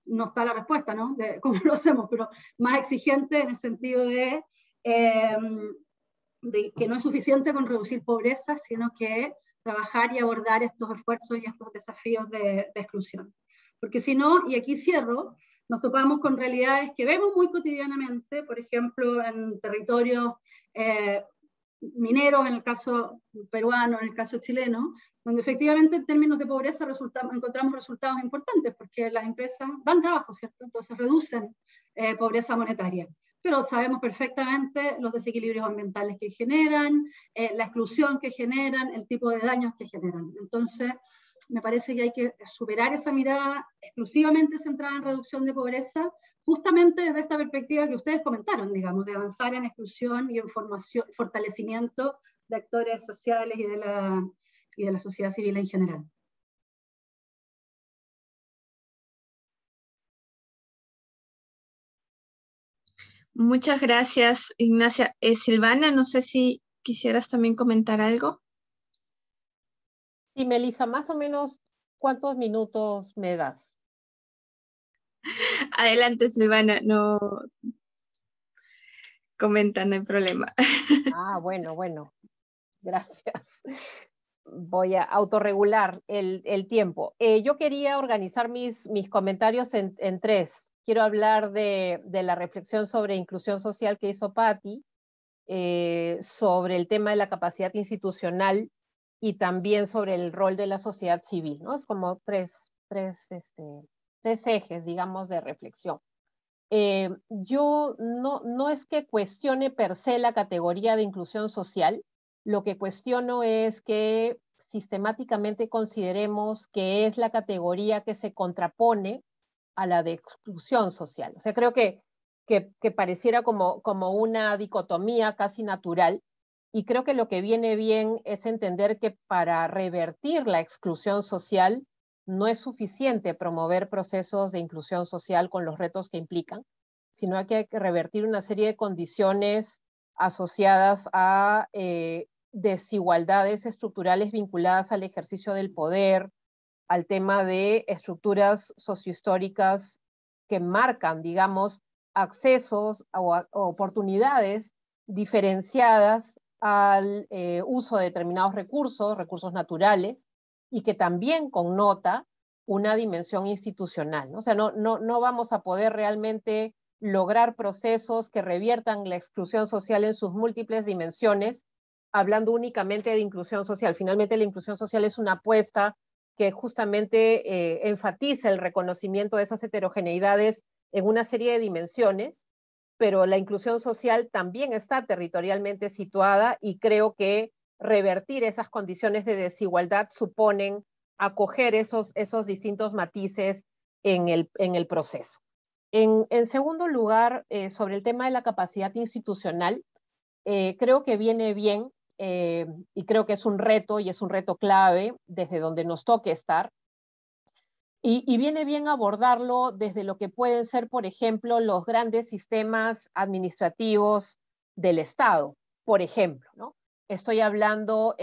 no está la respuesta, ¿no? De cómo lo hacemos, pero más exigente en el sentido de que no es suficiente con reducir pobreza, sino que trabajar y abordar estos esfuerzos y estos desafíos de exclusión. Porque si no, y aquí cierro, nos topamos con realidades que vemos muy cotidianamente, por ejemplo, en territorios mineros, en el caso peruano, en el caso chileno, donde efectivamente en términos de pobreza encontramos resultados importantes, porque las empresas dan trabajo, ¿cierto? Entonces reducen pobreza monetaria. Pero sabemos perfectamente los desequilibrios ambientales que generan, la exclusión que generan, el tipo de daños que generan. Entonces, me parece que hay que superar esa mirada exclusivamente centrada en reducción de pobreza, justamente desde esta perspectiva que ustedes comentaron, digamos, de avanzar en exclusión y en fortalecimiento de actores sociales y de la sociedad civil en general. Muchas gracias, Ignacia. Silvana, no sé si quisieras también comentar algo. Sí, Melissa, más o menos, ¿cuántos minutos me das? Adelante, Silvana, no comenta, no hay problema. Ah, bueno, gracias. Voy a autorregular el tiempo. Yo quería organizar mis comentarios en tres. Quiero hablar de la reflexión sobre inclusión social que hizo Patti, sobre el tema de la capacidad institucional y también sobre el rol de la sociedad civil, ¿no? Es como tres ejes, digamos, de reflexión. Yo no es que cuestione per se la categoría de inclusión social, lo que cuestiono es que sistemáticamente consideremos que es la categoría que se contrapone a la de exclusión social. O sea, creo que pareciera como una dicotomía casi natural, y creo que lo que viene bien es entender que para revertir la exclusión social no es suficiente promover procesos de inclusión social con los retos que implican, sino que hay que revertir una serie de condiciones asociadas a desigualdades estructurales vinculadas al ejercicio del poder, al tema de estructuras sociohistóricas que marcan, digamos, accesos o oportunidades diferenciadas al uso de determinados recursos naturales, y que también connota una dimensión institucional, ¿no? O sea, no vamos a poder realmente lograr procesos que reviertan la exclusión social en sus múltiples dimensiones hablando únicamente de inclusión social. Finalmente, la inclusión social es una apuesta que justamente enfatiza el reconocimiento de esas heterogeneidades en una serie de dimensiones, pero la inclusión social también está territorialmente situada, y creo que revertir esas condiciones de desigualdad suponen acoger esos distintos matices en el proceso. En segundo lugar, sobre el tema de la capacidad institucional, creo que viene bien, y creo que es un reto, y es un reto clave desde donde nos toque estar, y viene bien abordarlo desde lo que pueden ser, por ejemplo, los grandes sistemas administrativos del Estado, por ejemplo, ¿no? Estoy pensando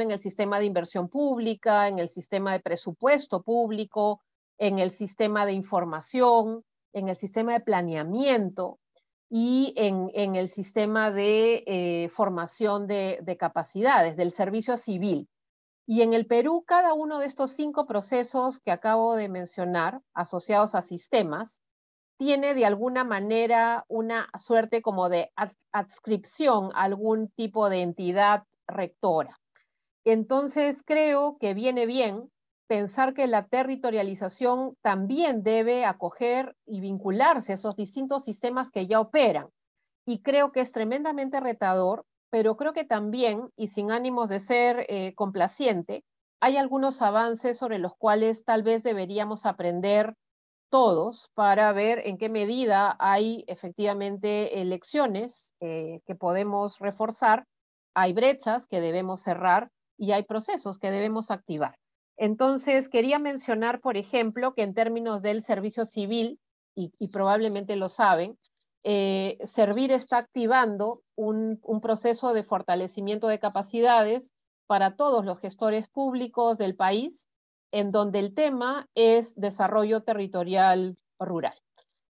en el sistema de inversión pública, en el sistema de presupuesto público, en el sistema de información, en el sistema de planeamiento y en el sistema de formación de capacidades, del servicio civil. Y en el Perú, cada uno de estos 5 procesos que acabo de mencionar, asociados a sistemas, tiene de alguna manera una suerte como de adscripción a algún tipo de entidad rectora. Entonces creo que viene bien pensar que la territorialización también debe acoger y vincularse a esos distintos sistemas que ya operan. Y creo que es tremendamente retador, pero creo que también, y sin ánimos de ser complaciente, hay algunos avances sobre los cuales tal vez deberíamos aprender todos para ver en qué medida hay efectivamente lecciones que podemos reforzar, hay brechas que debemos cerrar y hay procesos que debemos activar. Entonces, quería mencionar, por ejemplo, que en términos del servicio civil, y probablemente lo saben, Servir está activando un proceso de fortalecimiento de capacidades para todos los gestores públicos del país, en donde el tema es desarrollo territorial rural.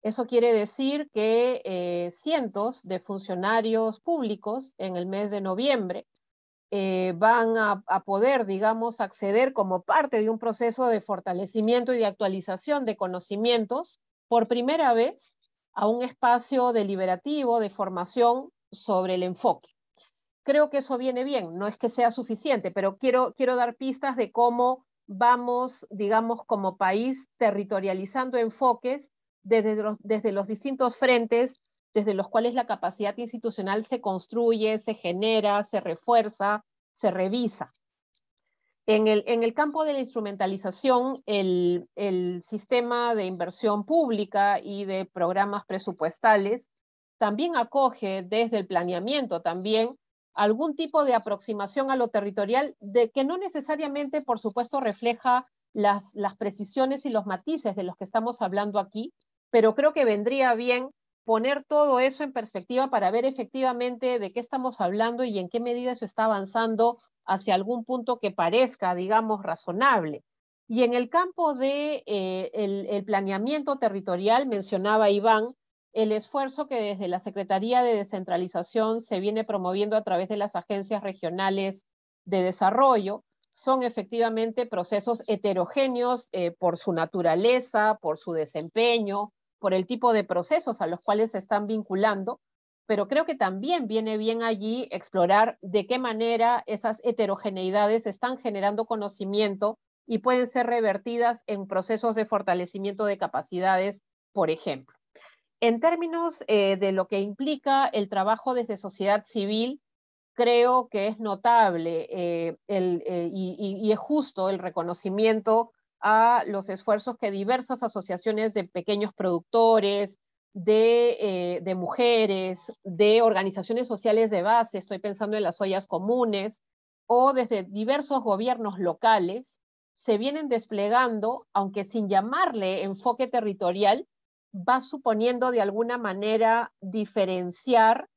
Eso quiere decir que cientos de funcionarios públicos en el mes de noviembre van a poder, digamos, acceder como parte de un proceso de fortalecimiento y de actualización de conocimientos por primera vez a un espacio deliberativo de formación sobre el enfoque. Creo que eso viene bien, no es que sea suficiente, pero quiero dar pistas de cómo vamos, digamos, como país territorializando enfoques desde los distintos frentes desde los cuales la capacidad institucional se construye, se genera, se refuerza, se revisa. En el campo de la instrumentalización, el sistema de inversión pública y de programas presupuestales también acoge desde el planeamiento también algún tipo de aproximación a lo territorial de que no necesariamente, por supuesto, refleja las precisiones y los matices de los que estamos hablando aquí, pero creo que vendría bien poner todo eso en perspectiva para ver efectivamente de qué estamos hablando y en qué medida eso está avanzando hacia algún punto que parezca, digamos, razonable. Y en el campo de el planeamiento territorial, mencionaba Iván, el esfuerzo que desde la Secretaría de Descentralización se viene promoviendo a través de las agencias regionales de desarrollo, son efectivamente procesos heterogéneos por su naturaleza, por su desempeño, por el tipo de procesos a los cuales se están vinculando, pero creo que también viene bien allí explorar de qué manera esas heterogeneidades están generando conocimiento y pueden ser revertidas en procesos de fortalecimiento de capacidades, por ejemplo. En términos de lo que implica el trabajo desde sociedad civil, creo que es notable y es justo el reconocimiento a los esfuerzos que diversas asociaciones de pequeños productores, de mujeres, de organizaciones sociales de base, estoy pensando en las ollas comunes, o desde diversos gobiernos locales, se vienen desplegando, aunque sin llamarle enfoque territorial, va suponiendo de alguna manera diferenciar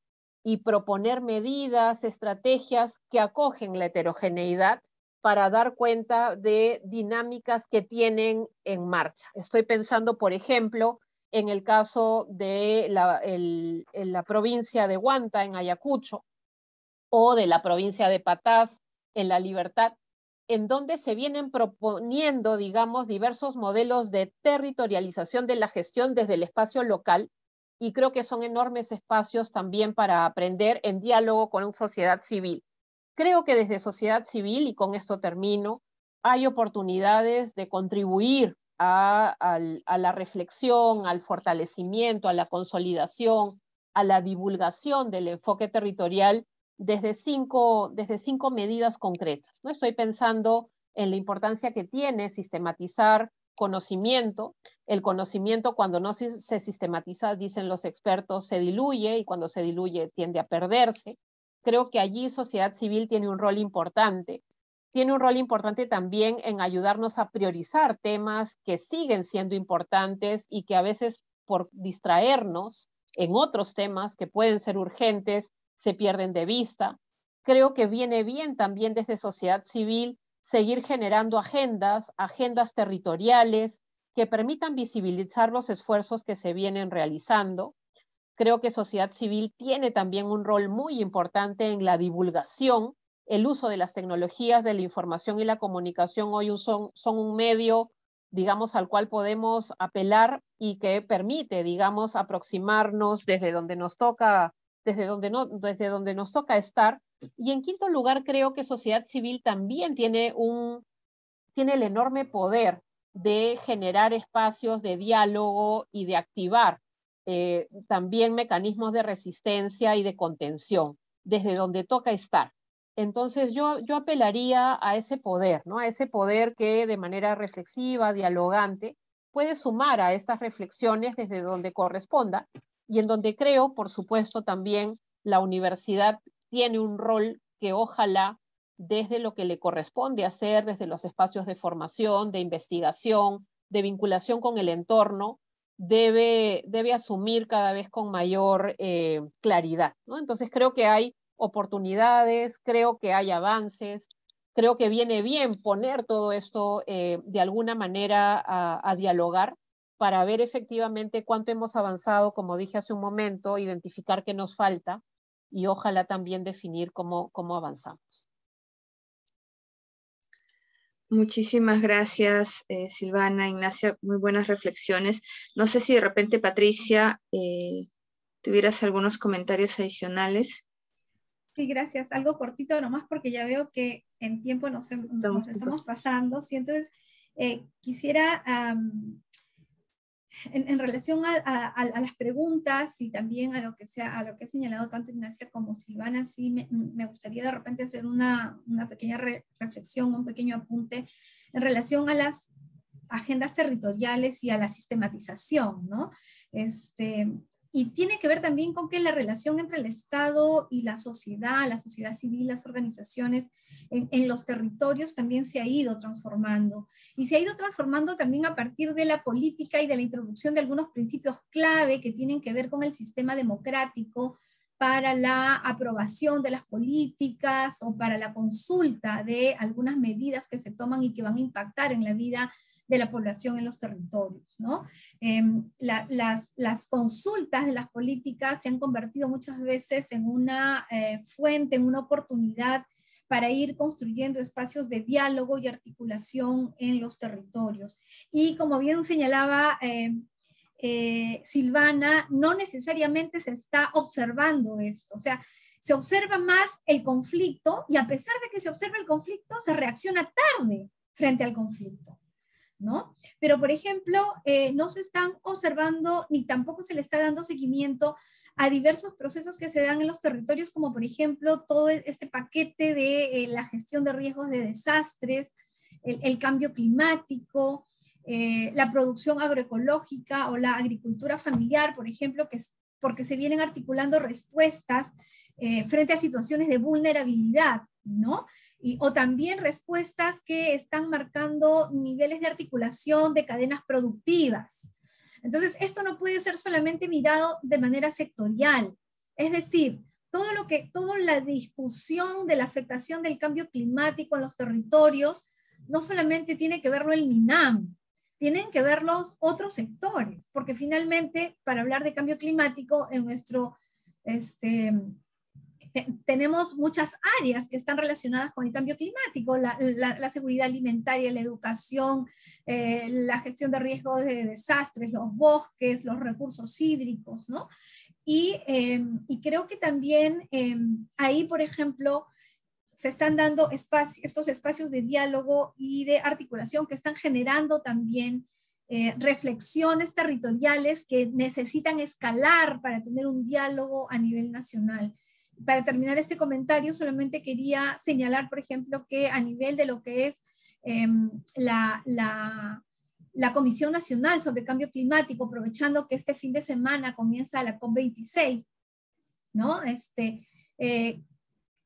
y proponer medidas, estrategias que acogen la heterogeneidad para dar cuenta de dinámicas que tienen en marcha. Estoy pensando, por ejemplo, en el caso de la provincia de Huanta, en Ayacucho, o de la provincia de Patás, en La Libertad, en donde se vienen proponiendo, digamos, diversos modelos de territorialización de la gestión desde el espacio local, y creo que son enormes espacios también para aprender en diálogo con una sociedad civil. Creo que desde sociedad civil, y con esto termino, hay oportunidades de contribuir a la reflexión, al fortalecimiento, a la consolidación, a la divulgación del enfoque territorial desde cinco medidas concretas. ¿No? Estoy pensando en la importancia que tiene sistematizar conocimiento. El conocimiento, cuando no se sistematiza, dicen los expertos, se diluye, y cuando se diluye tiende a perderse. Creo que allí sociedad civil tiene un rol importante. Tiene un rol importante también en ayudarnos a priorizar temas que siguen siendo importantes y que a veces por distraernos en otros temas que pueden ser urgentes, se pierden de vista. Creo que viene bien también desde sociedad civil seguir generando agendas territoriales que permitan visibilizar los esfuerzos que se vienen realizando. Creo que sociedad civil tiene también un rol muy importante en la divulgación. El uso de las tecnologías de la información y la comunicación hoy son un medio, digamos, al cual podemos apelar y que permite, digamos, aproximarnos desde donde nos toca, desde donde nos toca estar. Y en quinto lugar, creo que sociedad civil también tiene el enorme poder de generar espacios de diálogo y de activar también mecanismos de resistencia y de contención, desde donde toca estar. Entonces yo apelaría a ese poder, ¿no? A ese poder que de manera reflexiva, dialogante, puede sumar a estas reflexiones desde donde corresponda y en donde creo, por supuesto, también la universidad tiene un rol que ojalá desde lo que le corresponde hacer, desde los espacios de formación, de investigación, de vinculación con el entorno, debe asumir cada vez con mayor claridad, ¿no? Entonces creo que hay oportunidades, creo que hay avances, creo que viene bien poner todo esto de alguna manera a dialogar para ver efectivamente cuánto hemos avanzado, como dije hace un momento, identificar qué nos falta y ojalá también definir cómo avanzamos. Muchísimas gracias, Silvana, Ignacia, muy buenas reflexiones. No sé si de repente, Patricia, tuvieras algunos comentarios adicionales. Sí, gracias. Algo cortito nomás porque ya veo que en tiempo nos estamos pasando. Sí, entonces, quisiera, en relación a las preguntas y también a lo que ha señalado tanto Ignacia como Silvana, sí me gustaría de repente hacer una pequeña reflexión, un pequeño apunte en relación a las agendas territoriales y a la sistematización, ¿no? Y tiene que ver también con que la relación entre el Estado y la sociedad civil, las organizaciones en los territorios también se ha ido transformando. Y se ha ido transformando también a partir de la política y de la introducción de algunos principios clave que tienen que ver con el sistema democrático para la aprobación de las políticas o para la consulta de algunas medidas que se toman y que van a impactar en la vida de la población en los territorios, ¿no? Las consultas de las políticas se han convertido muchas veces en una fuente, en una oportunidad para ir construyendo espacios de diálogo y articulación en los territorios. Y como bien señalaba Silvana, no necesariamente se está observando esto, o sea, se observa más el conflicto y a pesar de que se observa el conflicto, se reacciona tarde frente al conflicto, ¿no? Pero, por ejemplo, no se están observando ni tampoco se le está dando seguimiento a diversos procesos que se dan en los territorios, como por ejemplo todo este paquete de la gestión de riesgos de desastres, el cambio climático, la producción agroecológica o la agricultura familiar, por ejemplo, porque se vienen articulando respuestas frente a situaciones de vulnerabilidad, ¿no? O también respuestas que están marcando niveles de articulación de cadenas productivas. Entonces, esto no puede ser solamente mirado de manera sectorial. Es decir, toda la discusión de la afectación del cambio climático en los territorios no solamente tiene que verlo el MINAM, tienen que ver los otros sectores, porque finalmente, para hablar de cambio climático, en nuestro tenemos muchas áreas que están relacionadas con el cambio climático, la seguridad alimentaria, la educación, la gestión de riesgos de desastres, los bosques, los recursos hídricos, ¿no? Y creo que también ahí, por ejemplo, se están dando estos espacios de diálogo y de articulación que están generando también reflexiones territoriales que necesitan escalar para tener un diálogo a nivel nacional. Para terminar este comentario, solamente quería señalar, por ejemplo, que a nivel de lo que es la Comisión Nacional sobre Cambio Climático, aprovechando que este fin de semana comienza la COP26, ¿no?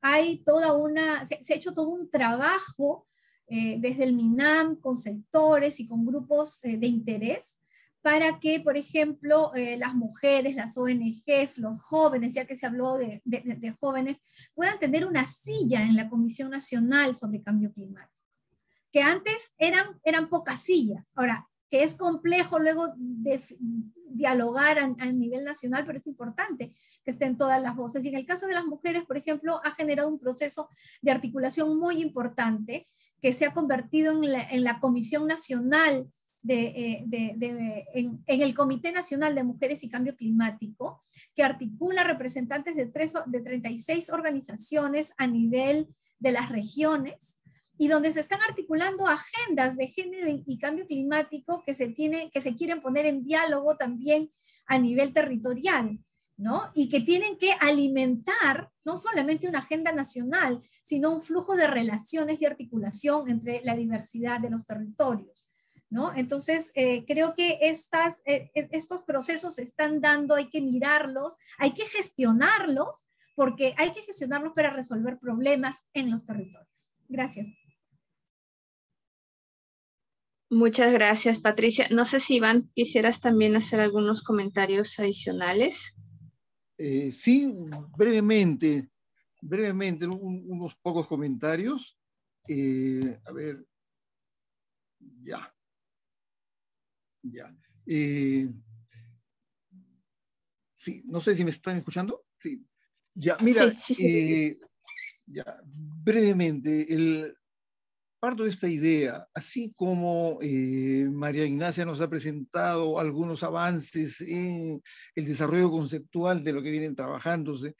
Hay se ha hecho todo un trabajo desde el MINAM con sectores y con grupos de interés para que, por ejemplo, las mujeres, las ONGs, los jóvenes, ya que se habló de jóvenes, puedan tener una silla en la Comisión Nacional sobre Cambio Climático, que antes eran pocas sillas. Ahora, que es complejo luego de dialogar a nivel nacional, pero es importante que estén todas las voces. Y en el caso de las mujeres, por ejemplo, ha generado un proceso de articulación muy importante que se ha convertido en la Comisión Nacional en el Comité Nacional de Mujeres y Cambio Climático, que articula representantes de 36 organizaciones a nivel de las regiones, y donde se están articulando agendas de género y cambio climático que se quieren poner en diálogo también a nivel territorial, ¿no? Y que tienen que alimentar no solamente una agenda nacional, sino un flujo de relaciones y articulación entre la diversidad de los territorios, ¿no? Entonces, creo que estos procesos se están dando, hay que mirarlos, hay que gestionarlos, porque hay que gestionarlos para resolver problemas en los territorios. Gracias. Muchas gracias, Patricia. No sé si, Iván, quisieras también hacer algunos comentarios adicionales. Sí, brevemente, unos pocos comentarios. A ver, ya. Sí, no sé si me están escuchando. Sí, ya, mira, sí. Ya, brevemente, parto de esta idea, así como María Ignacia nos ha presentado algunos avances en el desarrollo conceptual de lo que vienen trabajándose,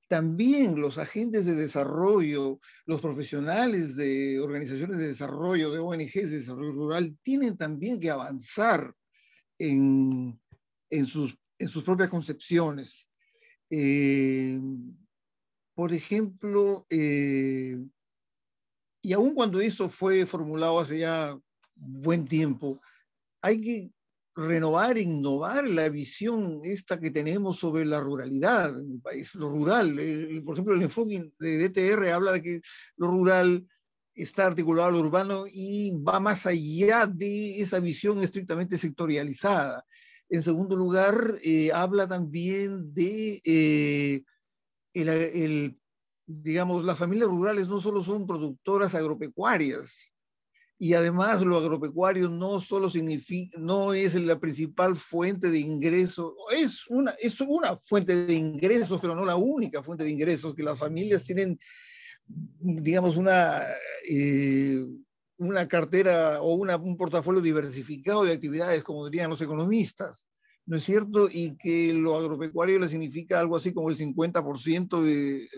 también los agentes de desarrollo, los profesionales de organizaciones de desarrollo, de ONGs de desarrollo rural, tienen también que avanzar en sus propias concepciones. Por ejemplo, y aun cuando eso fue formulado hace ya buen tiempo, hay que renovar e innovar la visión esta que tenemos sobre la ruralidad en el país, lo rural. Por ejemplo, el enfoque de DTR habla de que lo rural está articulado a lo urbano y va más allá de esa visión estrictamente sectorializada. En segundo lugar, habla también de digamos, las familias rurales no solo son productoras agropecuarias, y además lo agropecuario no solo no es la principal fuente de ingresos, es una fuente de ingresos, pero no la única fuente de ingresos, que las familias tienen, digamos, una cartera o un portafolio diversificado de actividades, como dirían los economistas, ¿no es cierto? Y que lo agropecuario le significa algo así como el 50%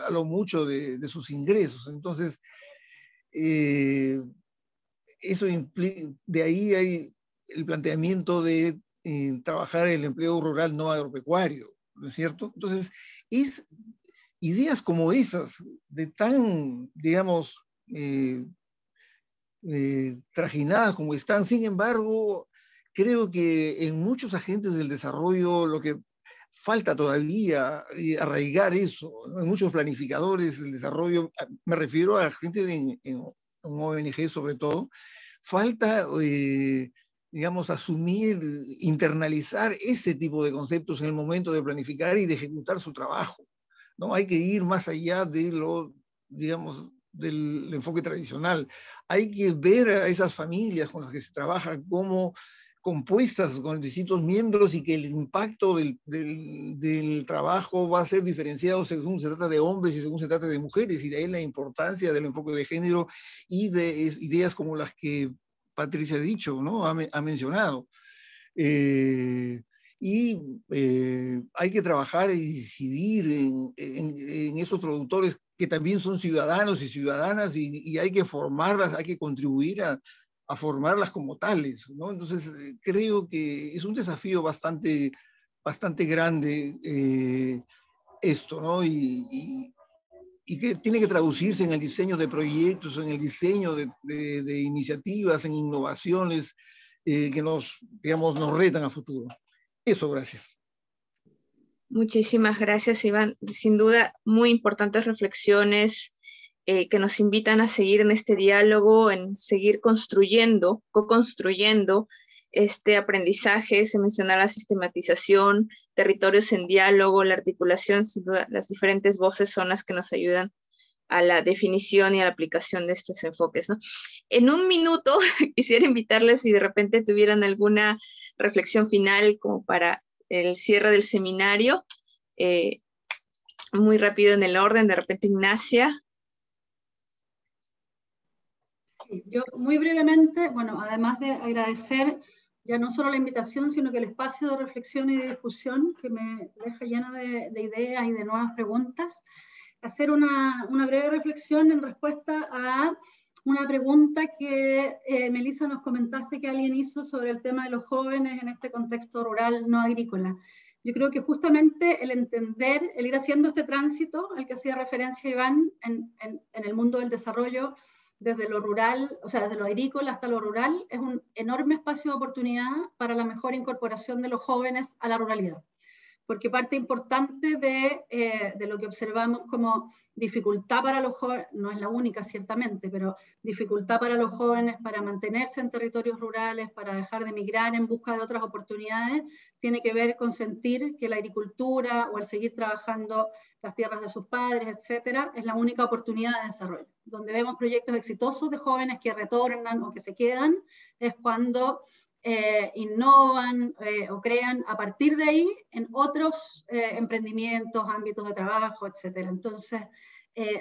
a lo mucho de sus ingresos. Entonces, eso implica, de ahí hay el planteamiento de trabajar el empleo rural no agropecuario, ¿no es cierto? Entonces, ideas como esas, de tan, digamos, trajinadas como están, sin embargo, creo que en muchos agentes del desarrollo lo que falta todavía arraigar eso, ¿no? En muchos planificadores del desarrollo, me refiero a gente en ONG sobre todo, falta, digamos, asumir, internalizar ese tipo de conceptos en el momento de planificar y de ejecutar su trabajo, ¿no? Hay que ir más allá de digamos, del enfoque tradicional. Hay que ver a esas familias con las que se trabaja como compuestas con distintos miembros y que el impacto del trabajo va a ser diferenciado según se trata de hombres y según se trata de mujeres, y de ahí la importancia del enfoque de género y de ideas como las que Patricia ha dicho, ¿no? Ha mencionado. Hay que trabajar y decidir en esos productores que también son ciudadanos y ciudadanas, y hay que formarlas, hay que contribuir a formarlas como tales, ¿no? Entonces, creo que es un desafío bastante grande esto, ¿no? Y que tiene que traducirse en el diseño de proyectos, en el diseño de iniciativas, en innovaciones que digamos, nos retan a futuro. Eso, gracias. Muchísimas gracias, Iván. Sin duda, muy importantes reflexiones que nos invitan a seguir en este diálogo, en seguir construyendo, co-construyendo este aprendizaje. Se menciona la sistematización, territorios en diálogo, la articulación. Sin duda, las diferentes voces son las que nos ayudan a la definición y a la aplicación de estos enfoques, ¿no? En un minuto quisiera invitarles si de repente tuvieran alguna reflexión final como para el cierre del seminario, muy rápido en el orden, de repente Ignacia. Sí, yo muy brevemente, bueno, además de agradecer ya no solo la invitación, sino que el espacio de reflexión y de discusión que me deja llena de ideas y de nuevas preguntas, hacer una breve reflexión en respuesta a una pregunta que, Melissa, nos comentaste que alguien hizo sobre el tema de los jóvenes en este contexto rural no agrícola. Yo creo que justamente el entender, el ir haciendo este tránsito al que hacía referencia Iván en el mundo del desarrollo, desde lo rural, o sea, desde lo agrícola hasta lo rural, es un enorme espacio de oportunidad para la mejor incorporación de los jóvenes a la ruralidad. Porque parte importante de lo que observamos como dificultad para los jóvenes, no es la única ciertamente, pero dificultad para los jóvenes para mantenerse en territorios rurales, para dejar de emigrar en busca de otras oportunidades, tiene que ver con sentir que la agricultura o el seguir trabajando las tierras de sus padres, etcétera, es la única oportunidad de desarrollo. Donde vemos proyectos exitosos de jóvenes que retornan o que se quedan, es cuando innovan o crean a partir de ahí en otros emprendimientos, ámbitos de trabajo, etc. Entonces,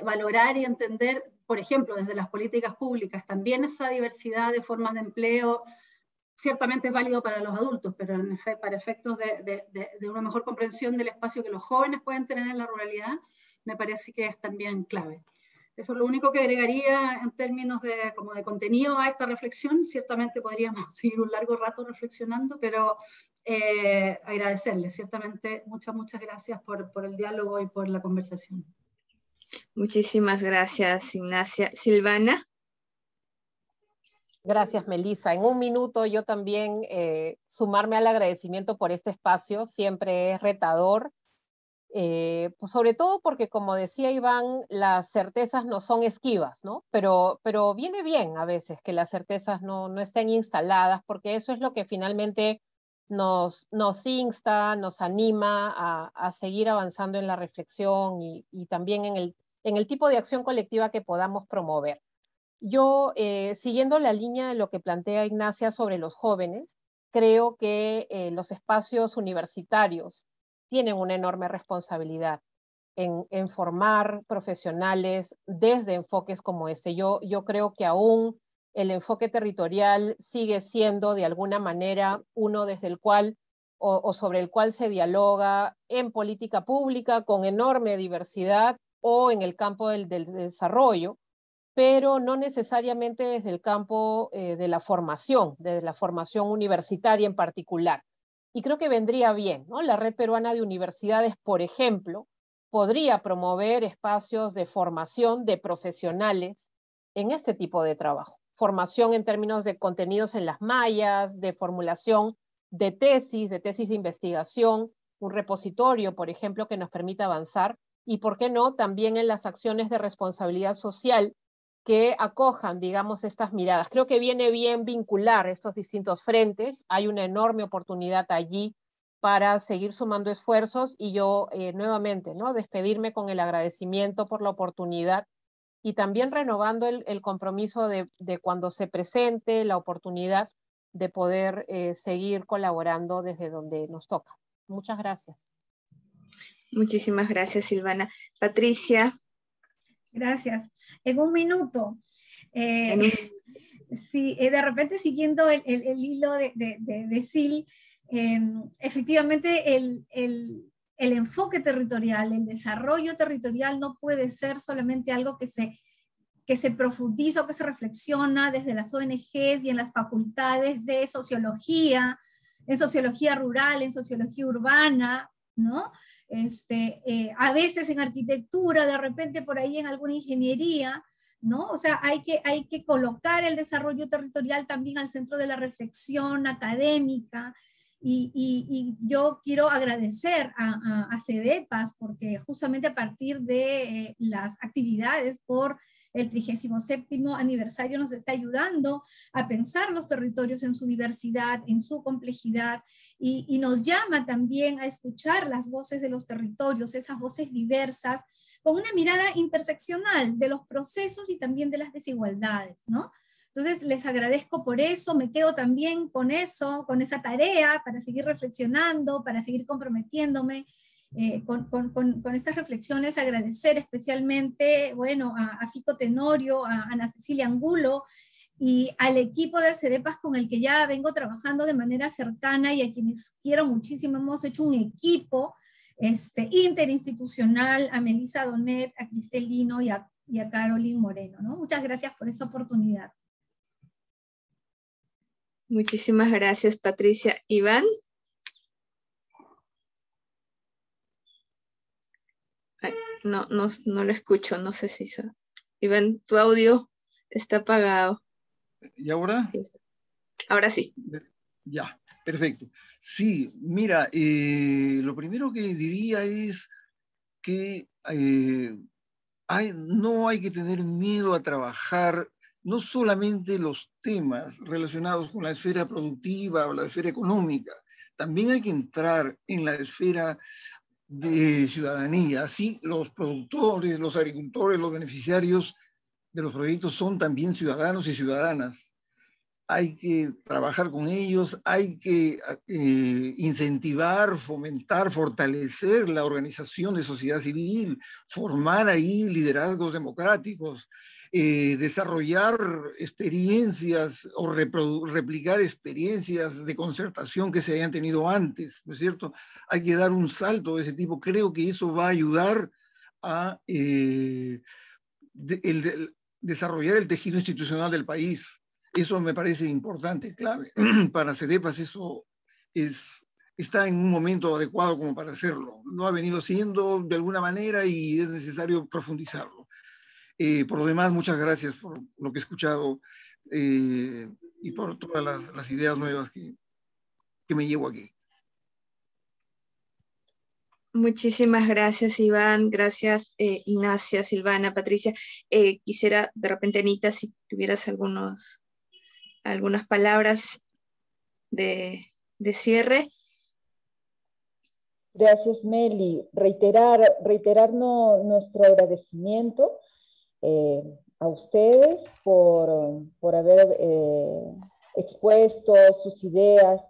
valorar y entender, por ejemplo, desde las políticas públicas, también esa diversidad de formas de empleo, ciertamente es válido para los adultos, pero para efectos de una mejor comprensión del espacio que los jóvenes pueden tener en la ruralidad, me parece que es también clave. Eso es lo único que agregaría en términos como de contenido a esta reflexión. Ciertamente podríamos seguir un largo rato reflexionando, pero agradecerles. Ciertamente muchas gracias por el diálogo y por la conversación. Muchísimas gracias, Ignacia. Silvana. Gracias, Melissa. En un minuto yo también sumarme al agradecimiento por este espacio. Siempre es retador. Pues sobre todo porque, como decía Iván, las certezas no son esquivas, ¿no? Pero viene bien a veces que las certezas no estén instaladas, porque eso es lo que finalmente nos insta, nos anima a seguir avanzando en la reflexión y también en el tipo de acción colectiva que podamos promover. Yo, siguiendo la línea de lo que plantea Ignacia sobre los jóvenes, creo que los espacios universitarios tienen una enorme responsabilidad en formar profesionales desde enfoques como este. Yo creo que aún el enfoque territorial sigue siendo de alguna manera uno desde el cual o sobre el cual se dialoga en política pública con enorme diversidad o en el campo del desarrollo, pero no necesariamente desde el campo de la formación, desde la formación universitaria en particular. Y creo que vendría bien, ¿no? La Red Peruana de Universidades, por ejemplo, podría promover espacios de formación de profesionales en este tipo de trabajo. Formación en términos de contenidos en las mallas, de formulación de tesis de investigación, un repositorio, por ejemplo, que nos permita avanzar, y por qué no, también en las acciones de responsabilidad social que acojan, digamos, estas miradas. Creo que viene bien vincular estos distintos frentes. Hay una enorme oportunidad allí para seguir sumando esfuerzos y yo nuevamente, ¿no? Despedirme con el agradecimiento por la oportunidad y también renovando el compromiso de cuando se presente la oportunidad de poder seguir colaborando desde donde nos toca. Muchas gracias. Muchísimas gracias, Silvana. Patricia. Gracias. En un minuto. Sí, de repente siguiendo el hilo de Sil, efectivamente el enfoque territorial, el desarrollo territorial no puede ser solamente algo que se profundiza o que se reflexiona desde las ONGs y en las facultades de sociología, en sociología rural, en sociología urbana, ¿no? A veces en arquitectura, de repente por ahí en alguna ingeniería, ¿no? O sea, hay que colocar el desarrollo territorial también al centro de la reflexión académica Y yo quiero agradecer a CEDEPAS porque justamente a partir de las actividades por el 37º aniversario nos está ayudando a pensar los territorios en su diversidad, en su complejidad, y nos llama también a escuchar las voces de los territorios, esas voces diversas, con una mirada interseccional de los procesos y también de las desigualdades, ¿no? Entonces, les agradezco por eso, me quedo también con eso, con esa tarea, para seguir reflexionando, para seguir comprometiéndome con estas reflexiones, agradecer especialmente, bueno, a Fico Tenorio, a Ana Cecilia Angulo, y al equipo de CEDEPAS con el que ya vengo trabajando de manera cercana y a quienes quiero muchísimo. Hemos hecho un equipo interinstitucional, a Melissa Donet, a Cristel Lino y a Caroline Moreno, ¿no? Muchas gracias por esa oportunidad. Muchísimas gracias, Patricia. Iván. Ay, no lo escucho, no sé si... Iván, tu audio está apagado. ¿Y ahora? Ahora sí. Ya, perfecto. Sí, mira, lo primero que diría es que no hay que tener miedo a trabajar no solamente los temas relacionados con la esfera productiva o la esfera económica, también hay que entrar en la esfera de ciudadanía. Así, los productores, los agricultores, los beneficiarios de los proyectos son también ciudadanos y ciudadanas. Hay que trabajar con ellos, hay que incentivar, fomentar, fortalecer la organización de sociedad civil, formar ahí liderazgos democráticos, desarrollar experiencias o replicar experiencias de concertación que se hayan tenido antes, ¿no es cierto? Hay que dar un salto de ese tipo. Creo que eso va a ayudar a desarrollar el tejido institucional del país. Eso me parece importante, clave. Para CEDEPAS eso está en un momento adecuado como para hacerlo. Lo ha venido siendo de alguna manera y es necesario profundizarlo. Por lo demás, muchas gracias por lo que he escuchado y por todas las ideas nuevas que me llevo aquí. Muchísimas gracias, Iván. Gracias, Ignacia, Silvana, Patricia. Quisiera, de repente, Anita, si tuvieras algunas palabras de cierre. Gracias, Meli. Reiterar nuestro agradecimiento a ustedes por haber expuesto sus ideas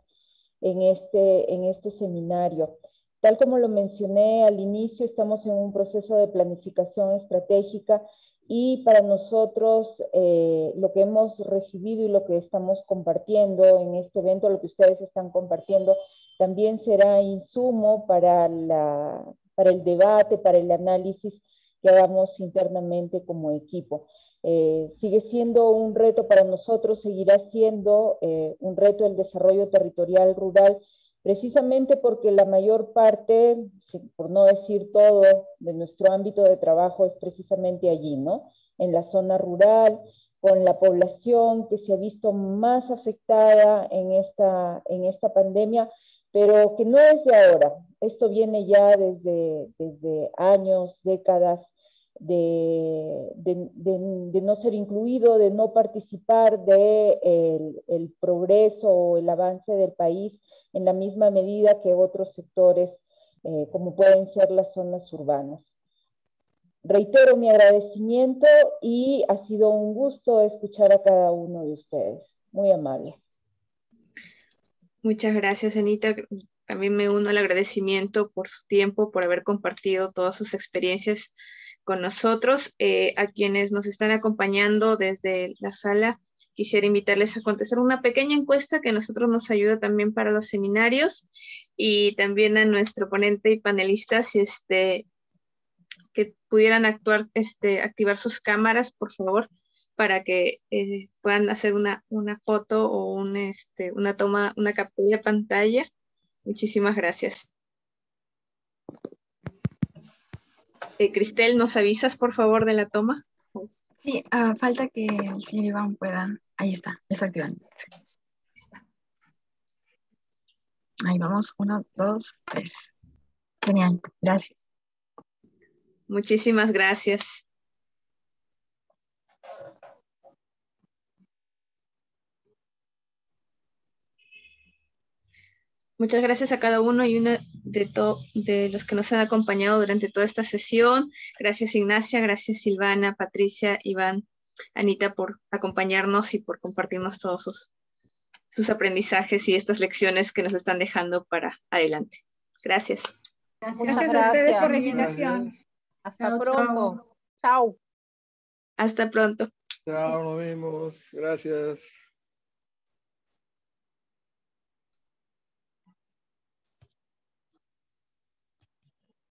en este seminario. Tal como lo mencioné al inicio, estamos en un proceso de planificación estratégica y para nosotros lo que hemos recibido y lo que estamos compartiendo en este evento, lo que ustedes están compartiendo, también será insumo para el debate, para el análisis que hagamos internamente como equipo. Sigue siendo un reto para nosotros, seguirá siendo un reto el desarrollo territorial rural, precisamente porque la mayor parte, por no decir todo, de nuestro ámbito de trabajo es precisamente allí, ¿no? En la zona rural, con la población que se ha visto más afectada en esta pandemia, pero que no es de ahora. Esto viene ya desde años, décadas, de no ser incluido, de no participar del progreso o el avance del país en la misma medida que otros sectores, como pueden ser las zonas urbanas. Reitero mi agradecimiento y ha sido un gusto escuchar a cada uno de ustedes. Muy amables. Muchas gracias, Anita. También me uno al agradecimiento por su tiempo, por haber compartido todas sus experiencias con nosotros. A quienes nos están acompañando desde la sala, quisiera invitarles a contestar una pequeña encuesta que a nosotros nos ayuda también para los seminarios, y también a nuestro ponente y panelista, si que pudieran activar sus cámaras, por favor, para que puedan hacer una foto o una toma, una captura de pantalla. Muchísimas gracias. Cristel, ¿nos avisas, por favor, de la toma? Sí, falta que el señor Iván pueda. Ahí está, desactivando. Ahí vamos, 1, 2, 3. Genial, gracias. Muchísimas gracias. Muchas gracias a cada uno y una de los que nos han acompañado durante toda esta sesión. Gracias Ignacia, gracias Silvana, Patricia, Iván, Anita por acompañarnos y por compartirnos todos sus aprendizajes y estas lecciones que nos están dejando para adelante. Gracias. Gracias a ustedes por la Gracias. invitación. Hasta Chao, pronto. Chao. Hasta pronto. Chao, nos vemos. Gracias.